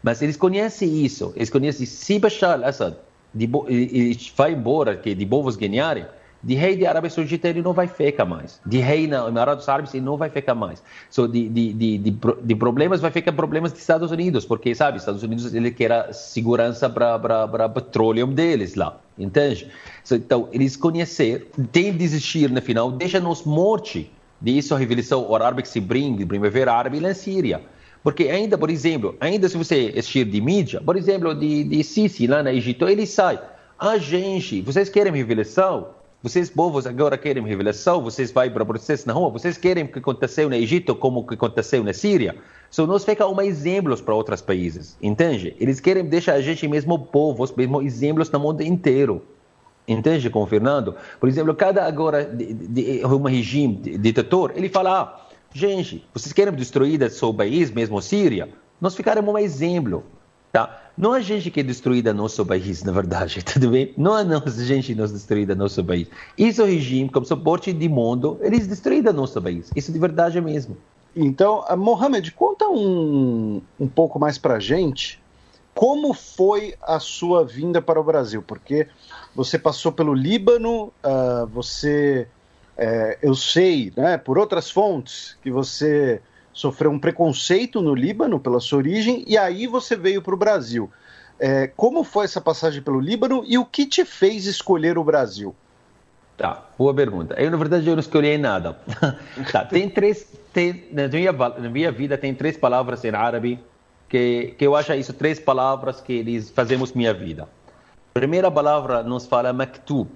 Mas eles conhecem isso, eles conhecem se Bashar al-Assad vai embora, que de povos ganharem, de rei de Arábia Saudita ele não vai ficar mais, de rei na Emirados Árabes ele não vai ficar mais, de problemas vai ficar problemas dos Estados Unidos, porque sabe, Estados Unidos ele quer segurança para petróleo deles lá, entende? Então eles conhecem, tem de desistir no final, deixa-nos morte disso a revelação árabe que se brinca, de primavera árabe na Síria. Porque ainda, por exemplo, se você assistir de mídia, por exemplo, de Sisi lá no Egito, ele sai, gente, vocês querem revelação? Vocês, povos, agora querem revelação? Vocês vão para o processo na rua? Vocês querem o que aconteceu no Egito como o que aconteceu na Síria? Nós ficamos um exemplos para outros países, entende? Eles querem deixar a gente mesmo povos, mesmo exemplos no mundo inteiro. Entende, com o Fernando? Por exemplo, cada agora um regime ditador, ele fala, gente, vocês querem destruir o seu país, mesmo a Síria? Nós ficaremos um exemplo, tá? Não a gente que é destruída nosso país, na verdade, tudo bem? Não a gente que nos destruída nosso país. Isso é o regime, como suporte do mundo, eles destruíram nosso país. Isso de verdade mesmo. Então, Mohamed, conta um pouco mais pra gente como foi a sua vinda para o Brasil, porque você passou pelo Líbano, eu sei, né, por outras fontes, que você sofreu um preconceito no Líbano pela sua origem, e aí você veio para o Brasil. Como foi essa passagem pelo Líbano e o que te fez escolher o Brasil? Tá, boa pergunta. Na verdade, eu não escolhi nada. Tá, na minha vida tem 3 palavras em árabe que eu acho isso 3 palavras que eles fazemos minha vida. Primeira palavra nos fala maktub.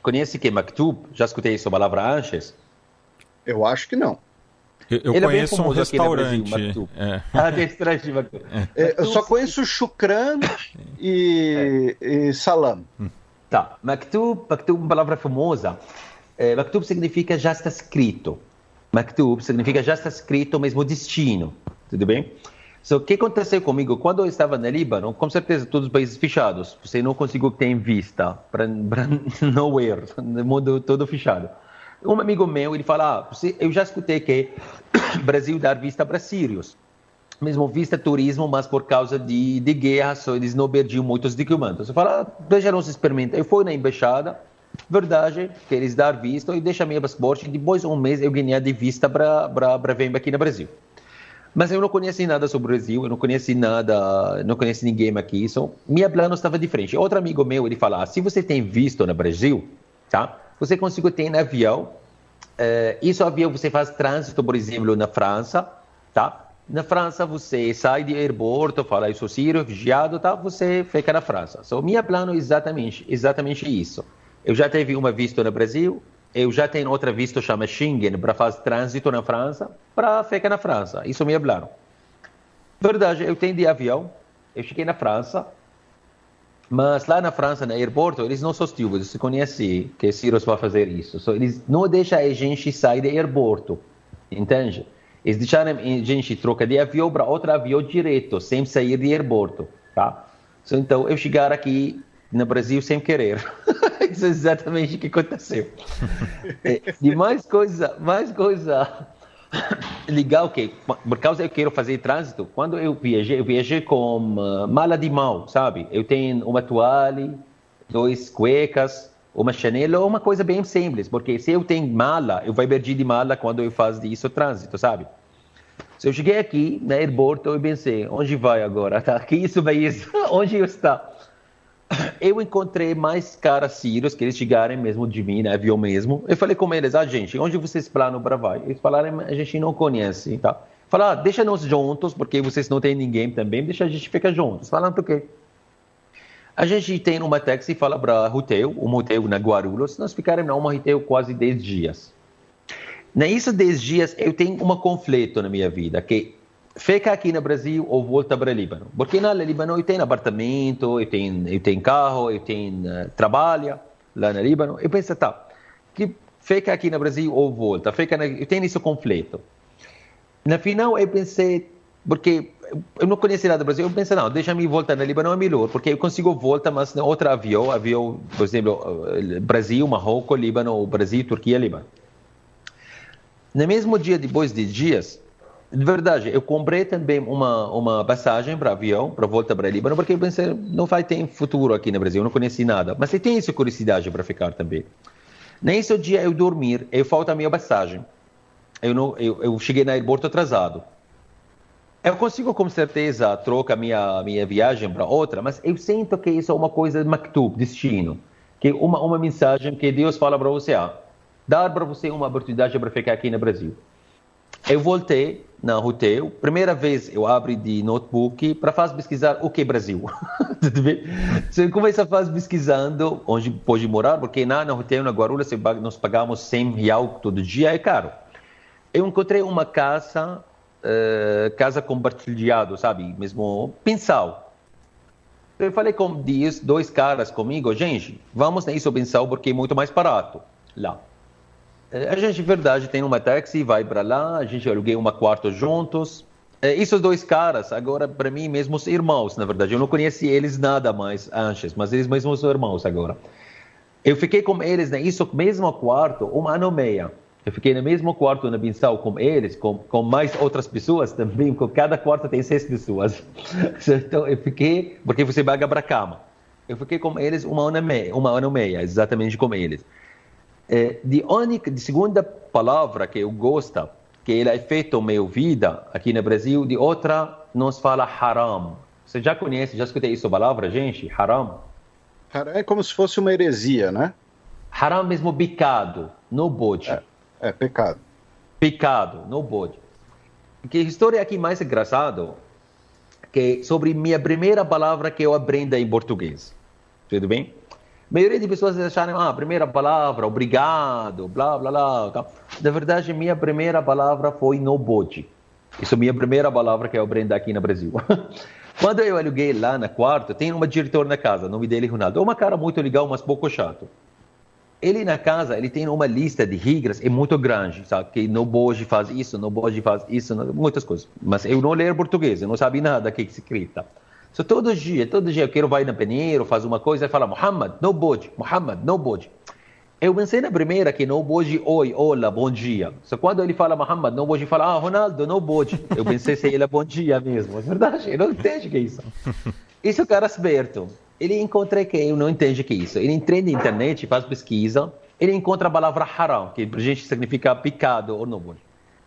Conhece que é maktub? Já escutei essa palavra antes? Eu acho que não. Eu conheço um restaurante. Brasil, tem restaurante maktub. Eu só conheço shukran e salam. Tá, maktub é uma palavra famosa. Maktub significa já está escrito. Maktub significa já está escrito mesmo destino. Tudo bem? O que aconteceu comigo? Quando eu estava no Líbano, com certeza todos os países fechados, você não conseguiu ter em vista para não ir, no mundo todo fechado. Um amigo meu, ele fala, eu já escutei que o Brasil dá vista para sírios. Mesmo vista turismo, mas por causa de guerra, eles não perdiam muitos documentos. Eu falo, deixa nós experimentar. Eu fui na embaixada, verdade, que eles dar visto, eu deixo a minha passaporte, e depois de um mês eu ganhei de vista para vir aqui no Brasil. Mas eu não conheci nada sobre o Brasil, eu não conheci nada, não conheci ninguém aqui, minha plano estava diferente. Outro amigo meu, ele fala, se você tem visto no Brasil, tá? Você consegue ter um avião, isso avião você faz trânsito, por exemplo, na França, tá? Na França você sai do aeroporto, fala, eu sou sírio, refugiado, tá? Você fica na França. Minha plano é exatamente isso. Eu já tive uma visto no Brasil, eu já tenho outra visto chama Schengen para fazer trânsito na França, para ficar na França. Isso é meu plano. Verdade, eu tenho de avião, eu cheguei na França, mas lá na França, no aeroporto, eles não são estúpidos, se conhece que sírios vão fazer isso. Eles não deixam a gente sair do aeroporto, entende? Eles deixaram a gente trocar de avião para outro avião direto, sem sair do aeroporto, tá? Então, eu chegar aqui no Brasil sem querer. Isso é exatamente o que aconteceu. E mais coisa legal que, por causa eu quero fazer trânsito, quando eu viajei com mala de mão, sabe? Eu tenho uma toalha, 2 cuecas, uma chanela, uma coisa bem simples, porque se eu tenho mala, eu vou perder de mala quando eu faço isso trânsito, sabe? Se eu cheguei aqui no aeroporto, eu pensei, onde vai agora? Tá aqui, isso vai isso, onde eu estou? Eu encontrei mais caras sírios, que eles chegaram mesmo de mim, no avião mesmo. Eu falei com eles, gente, onde vocês planam para vai? Eles falaram, a gente não conhece, tá? Falaram, deixa nós juntos, porque vocês não têm ninguém também, deixa a gente ficar juntos. Falaram, por quê? A gente tem uma táxi e fala para um hotel na Guarulhos, nós ficamos num hotel quase 10 dias. Nesses 10 dias, eu tenho um conflito na minha vida, que fica aqui no Brasil ou volta para o Líbano. Porque no Líbano eu tenho apartamento, eu tenho carro, eu tenho trabalho lá no Líbano. Eu penso, que fica aqui no Brasil ou volta, eu tenho esse conflito. No final, eu pensei, porque eu não conhecia nada do Brasil, eu pensei, não, deixa-me voltar no Líbano é melhor, porque eu consigo voltar, mas no outro avião, por exemplo, Brasil, Marrocos, Líbano, Brasil, Turquia, Líbano. No mesmo dia, depois de dias, de verdade, eu comprei também uma passagem para avião, para voltar para o Líbano, porque eu pensei, não vai ter futuro aqui no Brasil, eu não conheci nada, mas eu tenho essa curiosidade para ficar também. Nesse dia eu dormir, eu falta a minha passagem. Eu cheguei no aeroporto atrasado. Eu consigo, com certeza, trocar minha viagem para outra, mas eu sinto que isso é uma coisa de maktub, destino. Que uma mensagem que Deus fala para você, dar para você uma oportunidade para ficar aqui no Brasil. Eu voltei no hotel, primeira vez eu abri de notebook para fazer pesquisar o que é Brasil. Tudo bem? Você começa a fazer pesquisando onde pode morar, porque no hotel, na Guarulhos, nós pagamos R$100 todo dia, é caro. Eu encontrei uma casa compartilhada, sabe? Mesmo pensal. Eu falei com 2 caras comigo, gente, vamos nesse pensal porque é muito mais barato lá. A gente, de verdade, tem uma táxi, vai para lá, a gente aluguei um quarto juntos. Esses 2 caras, agora, para mim, mesmo são irmãos, na verdade. Eu não conheci eles nada mais antes, mas eles mesmos são irmãos agora. Eu fiquei com eles nesse mesmo quarto 1 ano e meio. Eu fiquei no mesmo quarto na pensão com eles, com mais outras pessoas também, com cada quarto tem 6 pessoas. Então, eu fiquei, porque você paga para a cama. Eu fiquei com eles 1 ano e meio, exatamente com eles. De segunda palavra que eu gosto, que ela é feita na minha vida aqui no Brasil, de outra, nós fala haram. Você já conhece, já escutei essa palavra, gente? Haram? Haram é como se fosse uma heresia, né? Haram mesmo pecado, não pode. É pecado. Pecado, não pode. Que história aqui mais engraçada, que sobre minha primeira palavra que eu aprendi em português. Tudo bem? A maioria de pessoas acharam, a primeira palavra, obrigado, blá, blá, blá. Tá? Na verdade, minha primeira palavra foi no pode. Isso é a minha primeira palavra que eu aprendi aqui no Brasil. Quando eu aluguei lá no quarto, tem uma diretora na casa, o nome dele é Ronaldo. É uma cara muito legal, mas pouco chato. Ele na casa, ele tem uma lista de regras, é muito grande, sabe? Que não pode fazer isso, não pode fazer isso, muitas coisas. Mas eu não leio português, eu não sabia nada que se escrita. Todo dia eu quero ir no banheiro, fazer uma coisa, e falar, Muhammad, não pode, Muhammad, não pode. Eu pensei na primeira que não pode oi, olá, bom dia. Só quando ele fala Muhammad, não pode falar, Ronaldo, não pode. Eu pensei se ele é bom dia mesmo. É verdade, eu não entendo o que é isso. Isso é o cara esperto. Ele encontra que eu não entendo o que é isso. Ele entra na internet, faz pesquisa, ele encontra a palavra haram, que pra gente significa pecado ou não pode.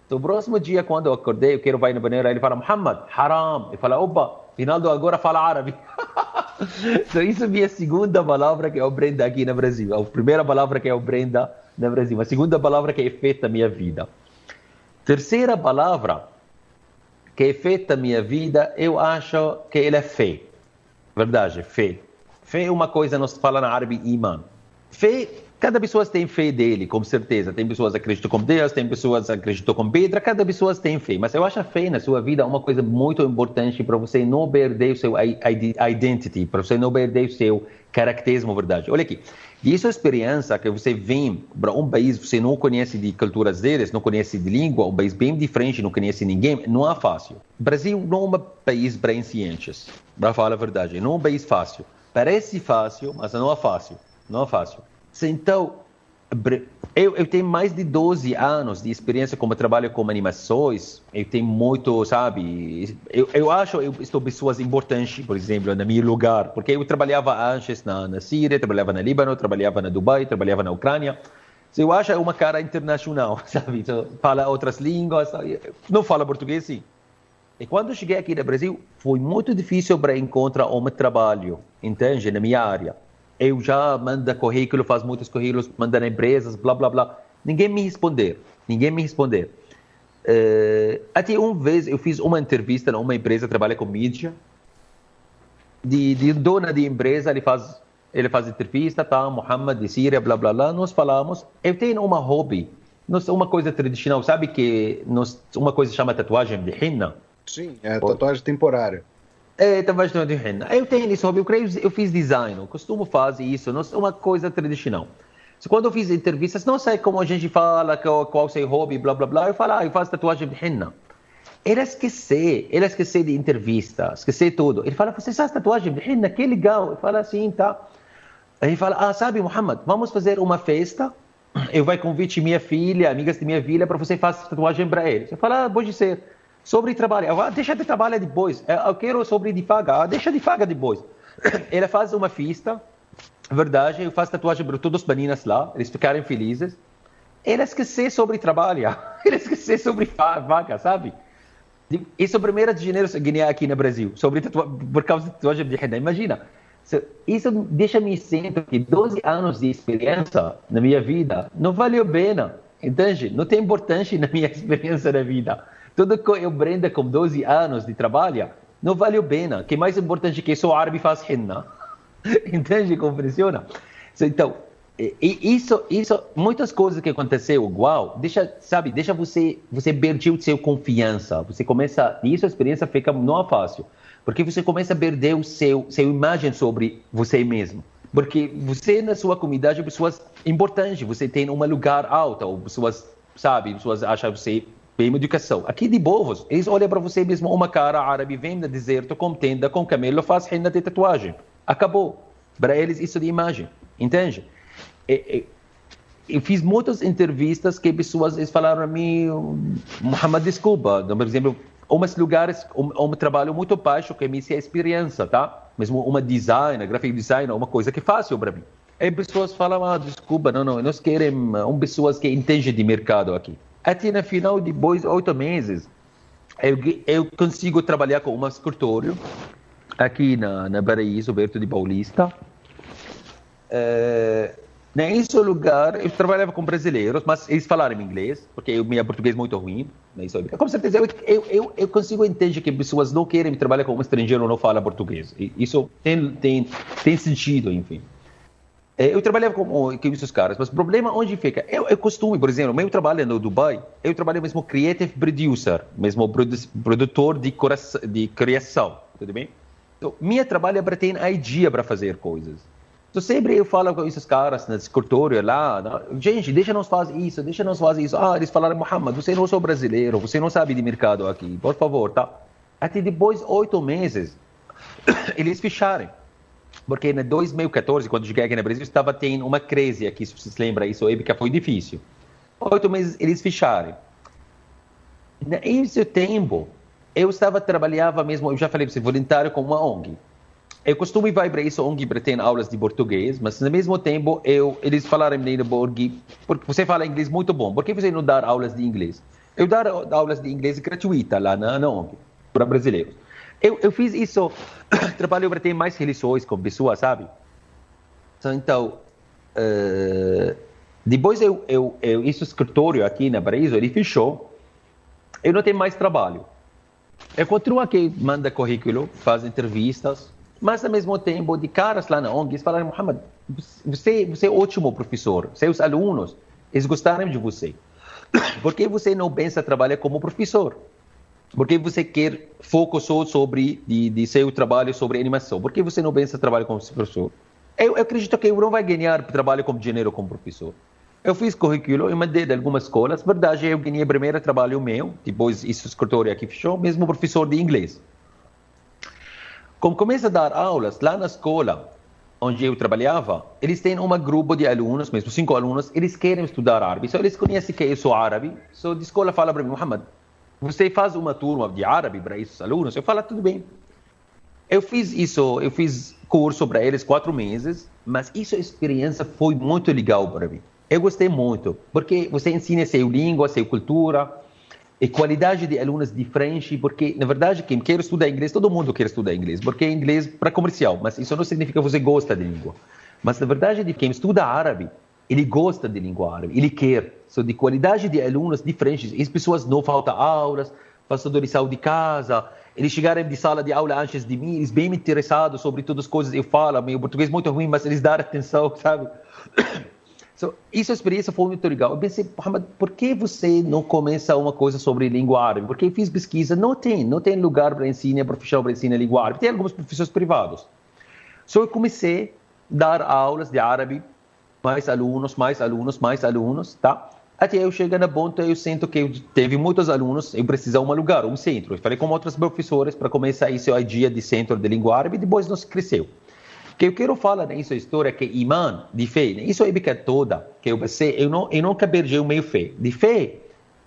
Então, o próximo dia, quando eu acordei, eu quero ir no banheiro, ele fala, Muhammad, haram. Ele fala, opa, Rinaldo agora fala árabe. Então, isso é a minha segunda palavra que eu aprendo aqui no Brasil. A primeira palavra que eu aprendo no Brasil. A segunda palavra que afeta a minha vida. Terceira palavra que afeta a minha vida, eu acho que ele é fé. Verdade, fé. Fé é uma coisa, nós falamos na árabe, iman. Fé, cada pessoa tem fé dele, com certeza. Tem pessoas que acreditam com Deus, tem pessoas que acreditam com Pedra, cada pessoa tem fé. Mas eu acho a fé na sua vida uma coisa muito importante para você não perder o seu identity, para você não perder o seu caracterismo, verdade. Olha aqui, isso é experiência que você vem para um país, você não conhece de culturas deles, não conhece de língua, um país bem diferente, não conhece ninguém, não é fácil. O Brasil não é um país para iniciantes, para falar a verdade, não é um país fácil. Parece fácil, mas não é fácil, não é fácil. Então, eu tenho mais de 12 anos de experiência como trabalho com animações. Eu tenho muito, sabe? Eu acho que eu estou pessoas importantes, por exemplo, no meu lugar. Porque eu trabalhava antes na Síria, trabalhava no Líbano, trabalhava na Dubai, trabalhava na Ucrânia. Eu acho uma cara internacional, sabe? Fala outras línguas, não fala português, sim. E quando eu cheguei aqui no Brasil, foi muito difícil para encontrar um trabalho, entende? Na minha área. Eu já mando currículo, faço muitos currículos, mando em empresas, blá, blá, blá. Ninguém me responder. Até uma vez eu fiz uma entrevista numa empresa que trabalha com mídia. De dona de empresa, ele faz entrevista, tá? Muhammad, de Síria, blá, blá, blá. Nós falamos. Eu tenho uma hobby, uma coisa tradicional. Sabe que uma coisa chama tatuagem de henna? Sim, é tatuagem temporária. Talvez não de henna. Eu tenho esse hobby, eu fiz design, eu costumo fazer isso, não é uma coisa tradicional. Quando eu fiz entrevistas, não sei como a gente fala, qual é o seu hobby, blá, blá, blá, eu falo, eu faço tatuagem de henna. Ele esqueceu de entrevista, esqueceu tudo. Ele fala, você faz tatuagem de henna, que legal. Eu falo, assim, tá. Ele fala, sabe, Muhammad, vamos fazer uma festa, eu vou convidar minha filha, amigas de minha filha, para você fazer tatuagem para eles. Eu falo, pode ser. Sobre trabalho, deixa de trabalhar depois. Eu quero sobre de paga, deixa de paga depois. Ela faz uma festa, verdade, eu faço tatuagem para todas as meninas lá, eles ficarem felizes. Ela esqueceu sobre trabalho, ela esqueceu sobre vaga, sabe? Isso é o 1º de janeiro que ganhei aqui no Brasil, por causa de tatuagem de henna. Imagina, isso deixa-me sentir que 12 anos de experiência na minha vida não valeu a pena, entende? Não tem importância na minha experiência na vida. Tudo que eu aprendo com 12 anos de trabalho não vale a pena. O que é mais importante é que sou árabe e faço henna. Entende como funciona? Então, isso, muitas coisas que aconteceu igual, deixa você perder o seu confiança. Você começa, e isso a experiência fica não é fácil, porque você começa a perder o seu imagem sobre você mesmo. Porque você na sua comunidade é pessoas importantes, você tem um lugar alto, ou pessoas acham você bem educação. Aqui de Bovos, eles olham para você mesmo uma cara árabe, vem no deserto, com tenda, com camelo, faz henna de tatuagem. Acabou. Para eles, isso de imagem. Entende? Eu fiz muitas entrevistas que pessoas eles falaram a mim, Muhammad, desculpa, por exemplo, uns lugares, um trabalho muito baixo que me é experiência, tá? Mesmo uma design, graphic design, uma coisa que é fácil para mim. Aí pessoas falam, desculpa, não, nós queremos pessoas que entendem de mercado aqui. Até no final, depois de 8 meses, eu consigo trabalhar com um escritório aqui na Paraíso, perto de Paulista. Nesse lugar, eu trabalhava com brasileiros, mas eles falaram inglês, porque o meu português é muito ruim. Com certeza, eu consigo entender que pessoas não querem trabalhar com um estrangeiro que não fala português. Isso tem sentido, enfim. Eu trabalhava com esses caras, mas o problema onde fica? Eu costumo, por exemplo, meu trabalho no Dubai, eu trabalho mesmo creative producer, mesmo produtor de criação, tudo bem? Então, meu trabalho é para ter ideia para fazer coisas. Então, sempre eu falo com esses caras no escritório lá, gente, deixa nós fazer isso. Eles falaram, Muhammad, você não é brasileiro, você não sabe de mercado aqui, por favor, tá? Até depois de 8 meses, eles fecharam. Porque em 2014, quando cheguei aqui no Brasil, estava tendo uma crise aqui, se você se lembra, isso época foi difícil. 8 meses eles fecharam. Nesse tempo, eu trabalhava mesmo, eu já falei para você, voluntário com uma ONG. Eu costumo ir para essa ONG para ter aulas de português, mas no mesmo tempo, eles falaram na ONG, porque você fala inglês muito bom, por que você não dá aulas de inglês? Eu dou aulas de inglês gratuita lá na ONG, para brasileiros. Eu fiz isso, trabalho para ter mais relações com pessoas, sabe? Então, depois esse escritório aqui na Paraíso, ele fechou, eu não tenho mais trabalho. Eu continuo aqui, manda currículo, faz entrevistas, mas ao mesmo tempo, de caras lá na ONG, eles falaram, Mohamed, você é ótimo professor, seus alunos, eles gostaram de você. Por que você não pensa trabalhar como professor? Por que você quer foco só sobre de seu trabalho sobre animação? Por que você não pensa trabalhar como professor? Eu acredito que eu não vai ganhar trabalho como dinheiro como professor. Eu fiz currículo, eu mandei de algumas escolas. Verdade, eu ganhei o primeiro trabalho meu, depois esse escritório aqui fechou, mesmo professor de inglês. Como começo a dar aulas lá na escola onde eu trabalhava, eles têm um grupo de alunos, mesmo 5 alunos, eles querem estudar árabe. Só eles conhecem que eu sou árabe. Só a escola fala para mim, Mohamed, você faz uma turma de árabe para esses alunos? Eu falo, tudo bem. Eu fiz isso, eu fiz curso para eles 4 meses, mas essa experiência foi muito legal para mim. Eu gostei muito, porque você ensina sua língua, sua cultura, e qualidade de alunos diferente, porque, na verdade, quem quer estudar inglês, todo mundo quer estudar inglês, porque é inglês para comercial, mas isso não significa que você gosta de língua. Mas, na verdade, quem estuda árabe, ele gosta de língua árabe, ele quer. So, de qualidade de alunos diferentes. As pessoas não faltam aulas, passadores saem de casa, eles chegaram de sala de aula antes de mim, eles bem interessados sobre todas as coisas que eu falo, meu português muito ruim, mas eles dão atenção, sabe? So, essa experiência foi muito legal. Eu pensei, Mohamed, por que você não começa uma coisa sobre língua árabe? Porque eu fiz pesquisa, não tem lugar para ensinar, profissional para ensinar língua árabe. Tem alguns professores privados. So, eu comecei a dar aulas de árabe, mais alunos, tá? Até eu chegar na ponta, eu sinto que eu teve muitos alunos, eu precisava de um lugar, um centro. Eu falei com outros professores para começar esse dia de centro de língua árabe e depois nós cresceu. O que eu quero falar nessa história é que imã, de fé, isso é época toda, que eu pensei, eu nunca perdi o meu fé. De fé,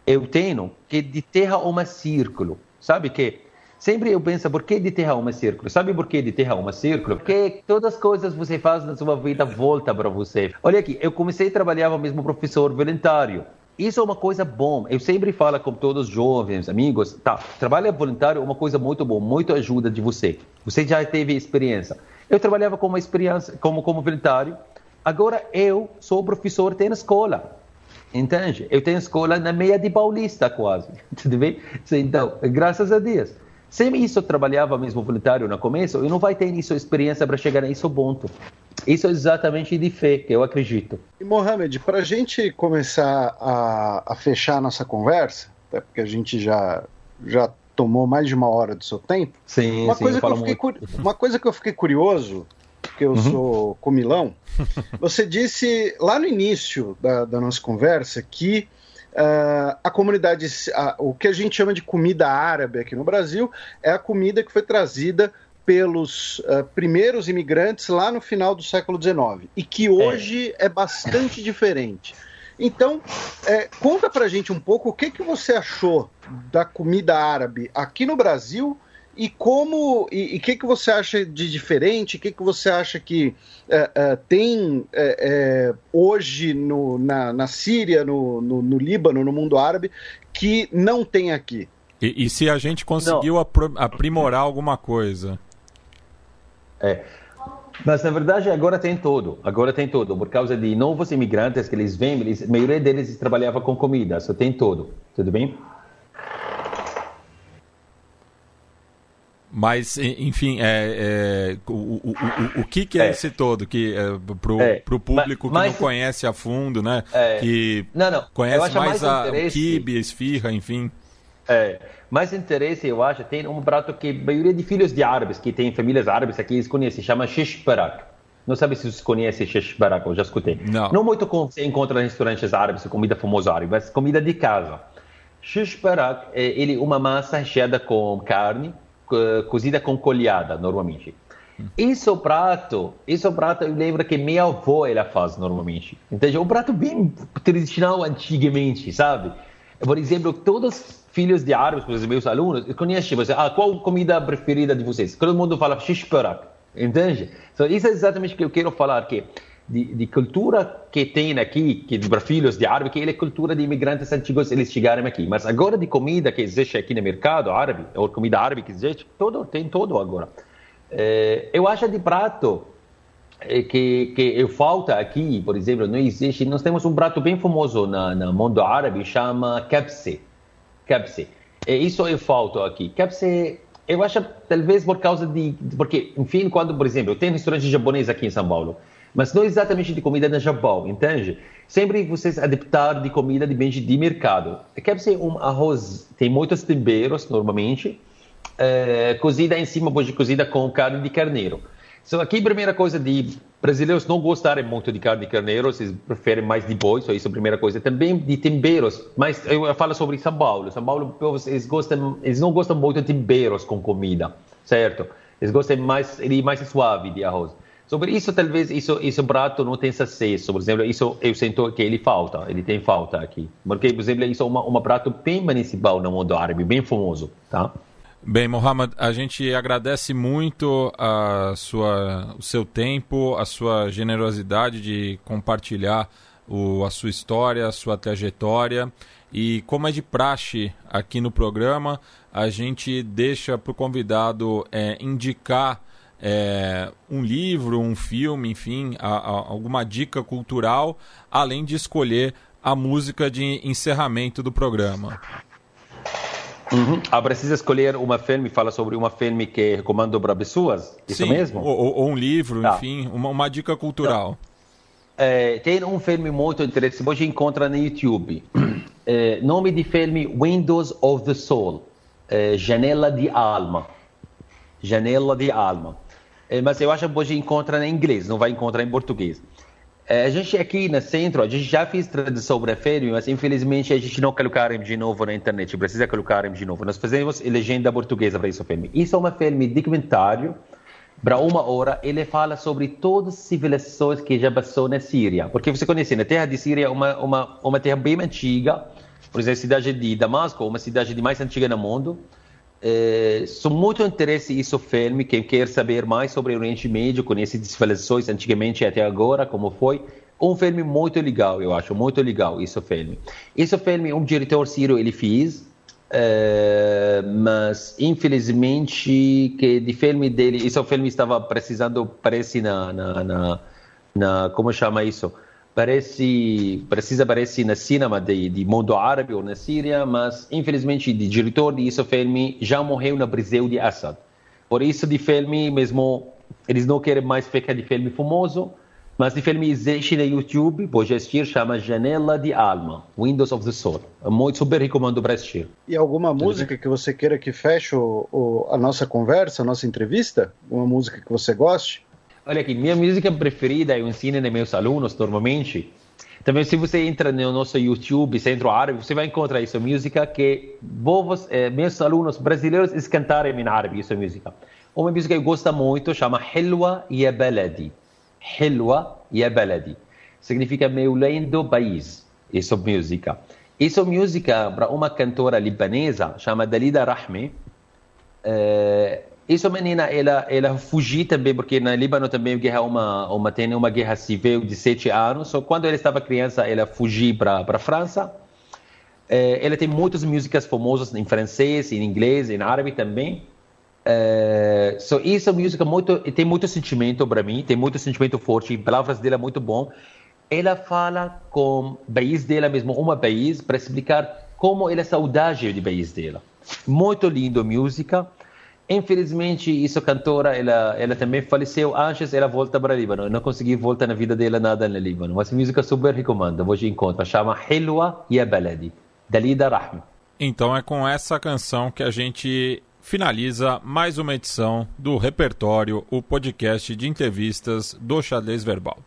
eu tenho que de terra um círculo, sabe que? Sempre eu penso, por que de terra um círculo? Sabe por que de terra um círculo? Porque todas as coisas que você faz na sua vida voltam para você. Olha aqui, eu comecei a trabalhar mesmo professor voluntário. Isso é uma coisa bom. Eu sempre falo com todos os jovens, amigos, tá, trabalho voluntário é uma coisa muito boa, muito ajuda de você. Você já teve experiência. Eu trabalhava como experiência, como voluntário. Agora eu sou professor, tenho escola. Entende? Eu tenho escola na meia de Paulista quase. Tudo bem? Então, graças a Deus. Sem isso, eu trabalhava mesmo voluntário no começo, eu não vai ter isso experiência para chegar nesse ponto. Isso é exatamente de fé, que eu acredito. E, Mohamed, para a gente começar a fechar a nossa conversa, até porque a gente já tomou mais de 1 hora do seu tempo, uma coisa que eu fiquei curioso, porque eu sou comilão, você disse lá no início da nossa conversa que a comunidade, o que a gente chama de comida árabe aqui no Brasil, é a comida que foi trazida pelos primeiros imigrantes lá no final do século XIX e que hoje é bastante diferente. Então, conta pra gente um pouco o que você achou da comida árabe aqui no Brasil e como e o que você acha de diferente, o que você acha que tem hoje na Síria, no Líbano, no mundo árabe, que não tem aqui. E se a gente conseguiu aprimorar alguma coisa? Mas na verdade agora tem tudo, por causa de novos imigrantes que eles vêm, a maioria deles trabalhava com comida, só tem tudo bem? Mas, enfim, o que é esse todo? Que para o público que não conhece a fundo, né? Que conhece mais o quibe, a esfirra, enfim. Mais interesse, eu acho, tem um prato que a maioria de filhos de árabes, que tem famílias árabes aqui, eles conhecem, chama shish barak. Não sabe se vocês conhecem shish barak, eu já escutei. Não muito como você encontra em restaurantes árabes, comida famosa árabe, mas comida de casa. Shish barak é uma massa recheada com carne, cozida com colhada, normalmente. Esse prato eu lembro que minha avó ela faz normalmente. Entende? Um prato bem tradicional antigamente, sabe? Por exemplo, todos os filhos de árabes, por exemplo, meus alunos, conhecem você. Qual a comida preferida de vocês? Todo mundo fala shish parak, entende? Então, isso é exatamente o que eu quero falar, que de cultura que tem aqui, que para filhos de árabe, que é cultura de imigrantes antigos, eles chegaram aqui. Mas agora de comida que existe aqui no mercado árabe, ou comida árabe que existe, tem todo agora. Eu acho de prato que falta aqui, por exemplo, não existe. Nós temos um prato bem famoso no mundo árabe, chama kebse. Isso eu falta aqui. Kebse, eu acho talvez por causa porque, enfim, quando, por exemplo, eu tenho restaurante japonês aqui em São Paulo, mas não exatamente de comida no Japão, entende? Sempre vocês adaptar de comida de mercado. Kebse é um arroz, tem muitos temperos normalmente. Cozida em cima, pode cozida com carne de carneiro. Então, aqui a primeira coisa de brasileiros não gostarem muito de carne de carneiro, eles preferem mais de boi, isso é a primeira coisa. Também de temperos, mas eu falo sobre São Paulo. São Paulo, eles não gostam muito de temperos com comida, certo? Eles gostam mais suave de arroz. Sobre isso, talvez, esse prato não tem sucesso. Por exemplo, isso eu sinto que ele tem falta aqui. Porque, por exemplo, isso é um prato bem municipal no mundo árabe, bem famoso, tá? Bem, Mohamed, a gente agradece muito o seu tempo, a sua generosidade de compartilhar a sua história, a sua trajetória. E como é de praxe aqui no programa, a gente deixa para o convidado indicar um livro, um filme, enfim, alguma dica cultural, além de escolher a música de encerramento do programa. Precisa escolher um filme, fala sobre um filme que recomendo para pessoas? Isso Sim, mesmo? Ou um livro, enfim, uma dica cultural. Tem um filme muito interessante, você encontra no YouTube. Nome de filme Windows of the Soul, Janela de Alma. Mas eu acho que você encontra em inglês, não vai encontrar em português. A gente aqui no centro, a gente já fez tradução para filme, mas infelizmente a gente não colocaram de novo na internet, precisa colocar de novo. Nós fazemos legenda portuguesa para esse filme. Isso é um filme documentário, para 1 hora, ele fala sobre todas as civilizações que já passou na Síria. Porque você conhece, a terra de Síria é uma terra bem antiga, por exemplo, a cidade de Damasco, uma cidade mais antiga no mundo. Sou muito interessado nesse filme. Quem quer saber mais sobre o Oriente Médio, conhece as civilizações antigamente até agora, como foi. Um filme muito legal, eu acho, muito legal esse filme. Esse filme, um diretor sírio, ele fez, mas infelizmente que de filme dele, esse filme estava precisando, parece como chama isso? Precisa aparecer no cinema de mundo árabe ou na Síria, mas infelizmente o diretor desse filme já morreu na prisão de Assad. Por isso de filme mesmo, eles não querem mais ficar de filme famoso, mas de filme existe no YouTube, pode assistir, chama Janela de Alma, Windows of the Soul. Muito super recomendo para assistir. E alguma música que você queira que feche a nossa conversa, a nossa entrevista? Uma música que você goste? Olha aqui, minha música preferida eu ensino aos meus alunos normalmente. Também se você entra no nosso YouTube, Centro Árabe, você vai encontrar essa música que meus alunos brasileiros eles cantaram em árabe essa música. Uma música que eu gosto muito, chama Hilwa Ya Baladi. Hilwa Ya Baladi. Significa meu lindo país, essa música. Essa música para uma cantora libanesa, chama Dalida Rahmi. Essa menina, ela fugiu também, porque na Líbano também tem uma guerra civil de 7 anos. Só quando ela estava criança, ela fugiu para a França. Ela tem muitas músicas famosas em francês, em inglês, em árabe também. Essa música tem muito sentimento para mim, tem muito sentimento forte, palavras dela muito bom. Ela fala com o país dela mesmo, país, para explicar como ela é saudade do país dela. Muito linda música. Infelizmente, essa cantora, ela também faleceu antes, ela volta para o Líbano. Eu não consegui voltar na vida dela nada no Líbano. Mas a música super recomendo, você encontra. Chama Hilwa Ya Baladi, Dalida Rahmi. Então é com essa canção que a gente finaliza mais uma edição do Repertório, o podcast de entrevistas do Xadrez Verbal.